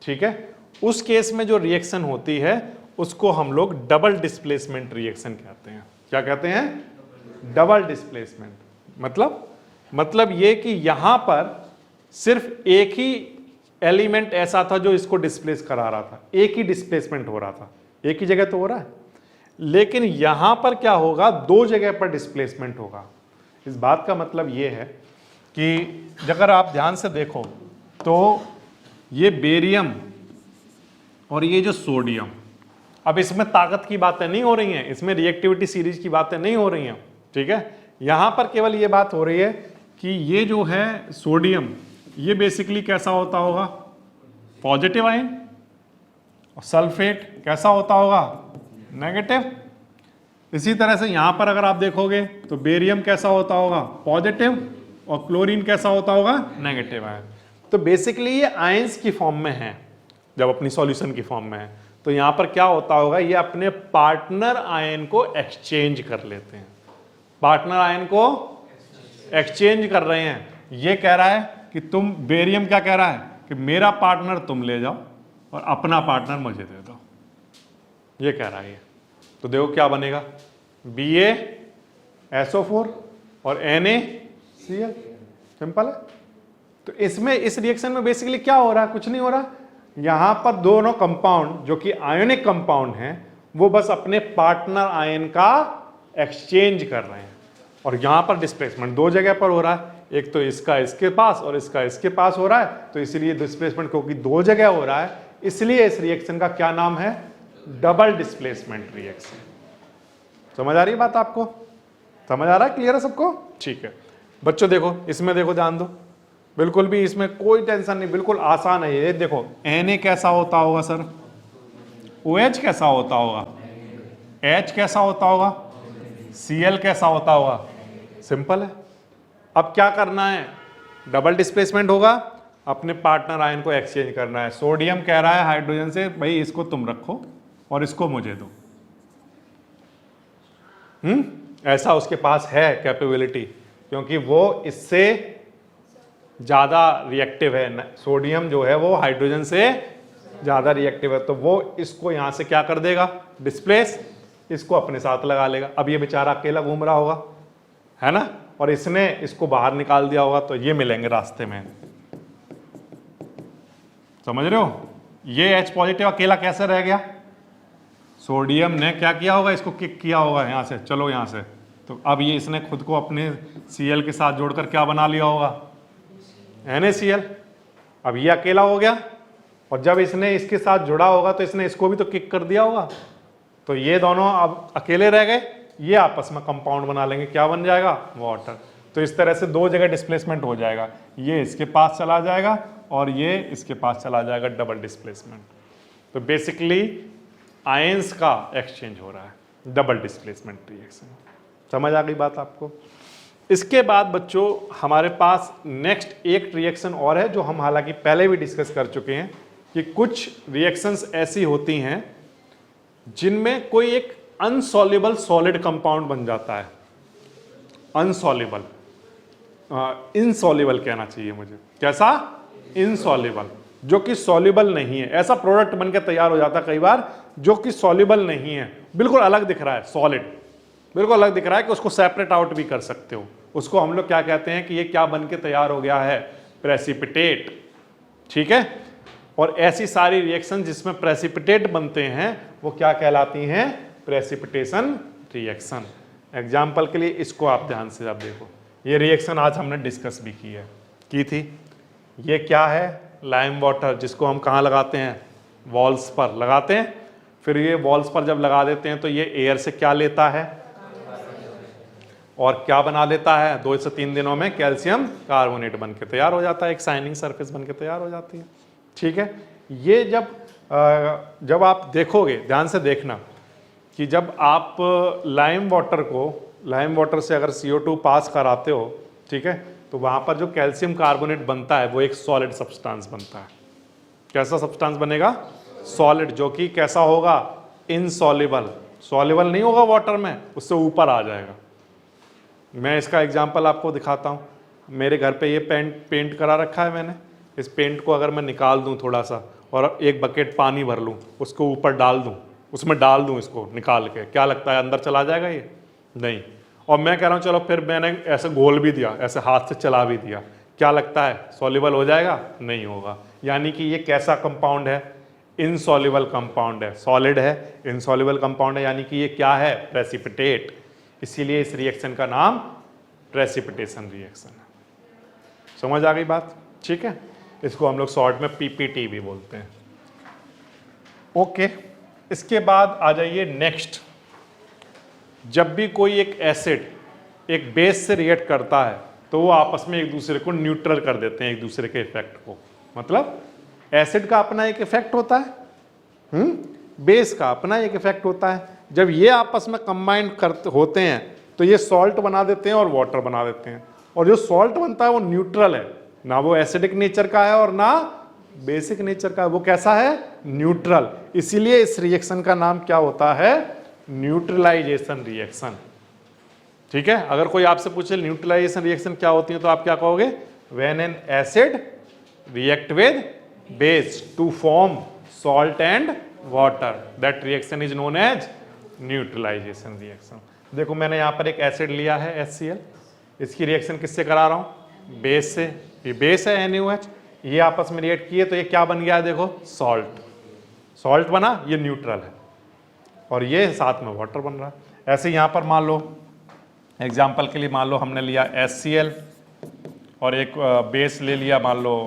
ठीक है, उस केस में जो रिएक्शन होती है उसको हम लोग डबल डिस्प्लेसमेंट रिएक्शन कहते हैं। क्या कहते हैं? Double displacement. मतलब ये कि यहां पर सिर्फ एक ही एलिमेंट ऐसा था जो इसको डिस्प्लेस करा रहा था, एक ही डिस्प्लेसमेंट हो रहा था, एक ही जगह तो हो रहा है, लेकिन यहां पर क्या होगा, दो जगह पर डिस्प्लेसमेंट होगा। इस बात का मतलब ये है कि अगर आप ध्यान से देखो तो ये बेरियम और ये जो सोडियम, अब इसमें ताकत की बातें नहीं हो रही हैं, इसमें रिएक्टिविटी सीरीज की बातें नहीं हो रही हैं। ठीक है, यहां पर केवल ये बात हो रही है कि ये जो है सोडियम, ये बेसिकली कैसा होता होगा, पॉजिटिव आयन, और सल्फेट कैसा होता होगा, नेगेटिव। इसी तरह से यहां पर अगर आप देखोगे तो बेरियम कैसा होता होगा, पॉजिटिव, और क्लोरीन कैसा होता होगा, नेगेटिव आयन। तो बेसिकली ये आयंस की फॉर्म में है, जब अपनी सॉल्यूशन की फॉर्म में है, तो यहां पर क्या होता होगा, ये अपने पार्टनर आयन को एक्सचेंज कर लेते हैं। पार्टनर आयन को एक्सचेंज कर रहे हैं। ये कह रहा है कि तुम, बेरियम क्या कह रहा है कि मेरा पार्टनर तुम ले जाओ और अपना पार्टनर मुझे दे दो, ये कह रहा है ये। तो देखो क्या बनेगा, BaSO4 और NaCl। सिंपल है। तो इसमें, इस रिएक्शन में बेसिकली क्या हो रहा है, कुछ नहीं हो रहा। यहां पर दोनों कंपाउंड जो कि आयोनिक कंपाउंड हैं वो बस अपने पार्टनर आयन का एक्सचेंज कर रहे हैं, और यहां पर डिस्प्लेसमेंट दो जगह पर हो रहा है, एक तो इसका इसके पास और इसका इसके पास हो रहा है। तो इसलिए डिस्प्लेसमेंट क्योंकि दो जगह हो रहा है, इसलिए इस रिएक्शन का क्या नाम है, डबल डिस्प्लेसमेंट रिएक्शन। समझ आ रही है बात आपको? समझ आ रहा है? क्लियर है सबको? ठीक है बच्चों, देखो इसमें, देखो ध्यान दो, बिल्कुल भी इसमें कोई टेंशन नहीं, बिल्कुल आसान है ये। देखो Na कैसा होता होगा सर, OH कैसा होता होगा, H कैसा होता होगा, Cl कैसा होता होगा। सिंपल है। अब क्या करना है, डबल डिस्प्लेसमेंट होगा, अपने पार्टनर आयन को एक्सचेंज करना है। सोडियम कह रहा है हाइड्रोजन से, भाई इसको तुम रखो और इसको मुझे दो। ऐसा उसके पास है कैपेबिलिटी, क्योंकि वो इससे ज्यादा रिएक्टिव है। सोडियम जो है वो हाइड्रोजन से ज्यादा रिएक्टिव है, तो वो इसको यहां से क्या कर देगा, डिस्प्लेस, इसको अपने साथ लगा लेगा। अब ये बेचारा अकेला घूम रहा होगा, है ना, और इसने इसको बाहर निकाल दिया होगा, तो ये मिलेंगे रास्ते में। समझ रहे हो? ये H पॉजिटिव अकेला कैसे रह गया, सोडियम ने क्या किया होगा, इसको किक किया होगा यहां से, चलो यहां से, तो अब ये इसने खुद को अपने Cl के साथ जोड़कर क्या बना लिया होगा, NaCl। अब ये अकेला हो गया, और जब इसने इसके साथ जुड़ा होगा तो इसने इसको भी तो किक कर दिया होगा, तो ये दोनों अब अकेले रह गए, ये आपस में कंपाउंड बना लेंगे, क्या बन जाएगा, वाटर। तो इस तरह से दो जगह डिस्प्लेसमेंट हो जाएगा, ये इसके पास चला जाएगा और ये इसके पास चला जाएगा, डबल डिस्प्लेसमेंट। तो बेसिकली आयंस का एक्सचेंज हो रहा है, डबल डिस्प्लेसमेंट रिएक्शन। समझ आ गई बात आपको। इसके बाद बच्चों हमारे पास नेक्स्ट एक रिएक्शन और है, जो हम हालांकि पहले भी डिस्कस कर चुके हैं, कि कुछ रिएक्शंस ऐसी होती हैं जिनमें कोई एक अनसॉल्युबल सॉलिड कंपाउंड बन जाता है। अनसॉल्युबल, इनसॉल्युबल कहना चाहिए मुझे, कैसा, इनसॉल्युबल, जो कि सॉल्युबल नहीं है। ऐसा प्रोडक्ट बनकर तैयार हो जाता है कई बार जो कि सॉल्युबल नहीं है, बिल्कुल अलग दिख रहा है, सॉलिड बिल्कुल अलग दिख रहा है, कि उसको सेपरेट आउट भी कर सकते हो। उसको हम लोग क्या कहते हैं कि ये क्या बन के तैयार हो गया है, प्रेसिपिटेट। ठीक है, और ऐसी सारी रिएक्शन जिसमें प्रेसिपिटेट बनते हैं वो क्या कहलाती हैं, प्रेसिपिटेशन रिएक्शन। एग्जाम्पल के लिए इसको आप ध्यान से आप देखो, ये रिएक्शन आज हमने डिस्कस भी की थी। ये क्या है, लाइम वाटर, जिसको हम कहाँ लगाते हैं, वॉल्स पर लगाते हैं। फिर ये वॉल्स पर जब लगा देते हैं तो ये एयर से क्या लेता है और क्या बना लेता है, 2 से 3 दिनों में कैल्शियम कार्बोनेट बन के तैयार हो जाता है, एक शाइनिंग सरफेस बन के तैयार हो जाती है। ठीक है, ये जब आप देखोगे, ध्यान से देखना कि जब आप लाइम वाटर से अगर CO2 पास कराते हो, ठीक है, तो वहाँ पर जो कैल्शियम कार्बोनेट बनता है वो एक सॉलिड सब्सटेंस बनता है। कैसा सब्सटेंस बनेगा, सॉलिड, जो कि कैसा होगा, इनसॉल्युबल। सॉल्युबल नहीं होगा वाटर में, उससे ऊपर आ जाएगा। मैं इसका एग्जांपल आपको दिखाता हूँ। मेरे घर पे ये पेंट करा रखा है मैंने। इस पेंट को अगर मैं निकाल दूँ थोड़ा सा और एक बकेट पानी भर लूँ, उसको ऊपर डाल दूँ, उसमें डाल दूँ इसको निकाल के, क्या लगता है अंदर चला जाएगा ये, नहीं। और मैं कह रहा हूँ चलो फिर मैंने ऐसे घोल भी दिया, ऐसे हाथ से चला भी दिया, क्या लगता है सॉल्युबल हो जाएगा, नहीं होगा। यानी कि ये कैसा कंपाउंड है, इनसॉल्युबल कंपाउंड है। सॉलिड है, इनसॉल्युबल कंपाउंड है, यानी कि ये क्या है, प्रेसिपिटेट। इसीलिए इस रिएक्शन का नाम प्रेसिपिटेशन रिएक्शन है। समझ आ गई बात, ठीक है। इसको हम लोग शॉर्ट में PPT भी बोलते हैं। ओके, इसके बाद आ जाइए नेक्स्ट। जब भी कोई एक एसिड एक बेस से रिएक्ट करता है तो वो आपस में एक दूसरे को न्यूट्रल कर देते हैं, एक दूसरे के इफेक्ट को। मतलब एसिड का अपना एक इफेक्ट होता है, बेस का अपना एक इफेक्ट होता है। जब ये आपस में कंबाइन होते हैं तो ये सॉल्ट बना देते हैं और वाटर बना देते हैं। और जो सॉल्ट बनता है वो न्यूट्रल है, ना वो एसिडिक नेचर का है और ना बेसिक नेचर का है। वो कैसा है, न्यूट्रल। इसीलिए इस रिएक्शन का नाम क्या होता है, न्यूट्रलाइजेशन रिएक्शन। ठीक है, अगर कोई आपसे पूछे न्यूट्रलाइजेशन रिएक्शन क्या होती है तो आप क्या कहोगे, when an acid react with base to form salt and water, that reaction is known as neutralisation reaction. देखो मैंने यहां पर एक एसिड लिया है HCl, इसकी रिएक्शन किससे करा रहा हूं, बेस से। ये बेस है NaOH, ये आपस में रिएक्ट किए तो ये क्या बन गया है, देखो सॉल्ट। सॉल्ट बना, ये न्यूट्रल है, और ये साथ में वाटर बन रहा है। ऐसे यहां पर मान लो एग्जाम्पल के लिए, मान लो हमने लिया HCl और एक बेस ले लिया, मान लो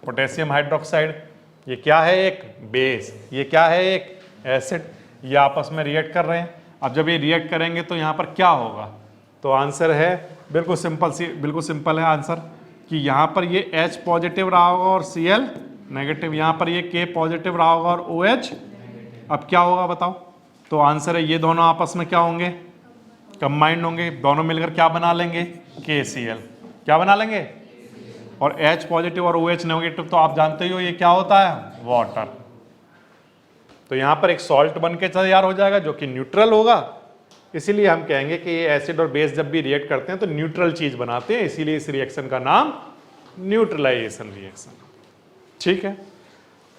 पोटेशियम हाइड्रोक्साइड। ये क्या है, एक बेस, ये क्या है, एक एसिड। ये आपस में रिएक्ट कर रहे हैं। अब जब ये रिएक्ट करेंगे तो यहाँ पर क्या होगा, तो आंसर है बिल्कुल सिंपल है आंसर, कि यहाँ पर ये H पॉजिटिव रहा होगा और Cl नेगेटिव, यहाँ पर ये K पॉजिटिव रहा होगा और OH। अब क्या होगा बताओ, तो आंसर है ये दोनों आपस में क्या होंगे, कंबाइंड होंगे, दोनों मिलकर क्या बना लेंगे, KCl। क्या बना लेंगे, और H पॉजिटिव और OH नेगेटिव तो आप जानते ही हो ये क्या होता है, वाटर। तो यहां पर एक सॉल्ट बन के तैयार हो जाएगा जो कि न्यूट्रल होगा। इसीलिए हम कहेंगे कि ये एसिड और बेस जब भी रिएक्ट करते हैं तो न्यूट्रल चीज बनाते हैं, इसीलिए इस रिएक्शन का नाम न्यूट्रलाइजेशन रिएक्शन। ठीक है,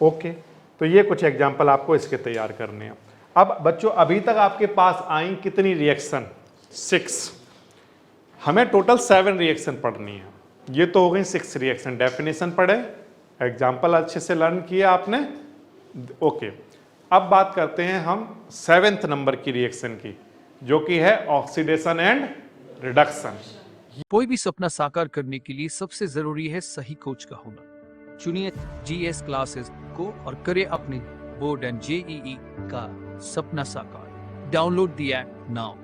ओके। तो ये कुछ एग्जांपल आपको इसके तैयार करने हैं। अब बच्चों अभी तक आपके पास आई कितनी रिएक्शन, 6। हमें टोटल 7 रिएक्शन पढ़नी है। ये तो हो गई 6 रिएक्शन, डेफिनेशन पढ़े, एग्जाम्पल अच्छे से लर्न किया आपने। ओके, अब बात करते हैं हम 7th नंबर की रिएक्शन की, जो कि है ऑक्सीडेशन एंड रिडक्शन। कोई भी सपना साकार करने के लिए सबसे जरूरी है सही कोच का होना। चुनिए जीएस क्लासेस को और करें अपने बोर्ड एंड जेईई का सपना साकार। Download the app now.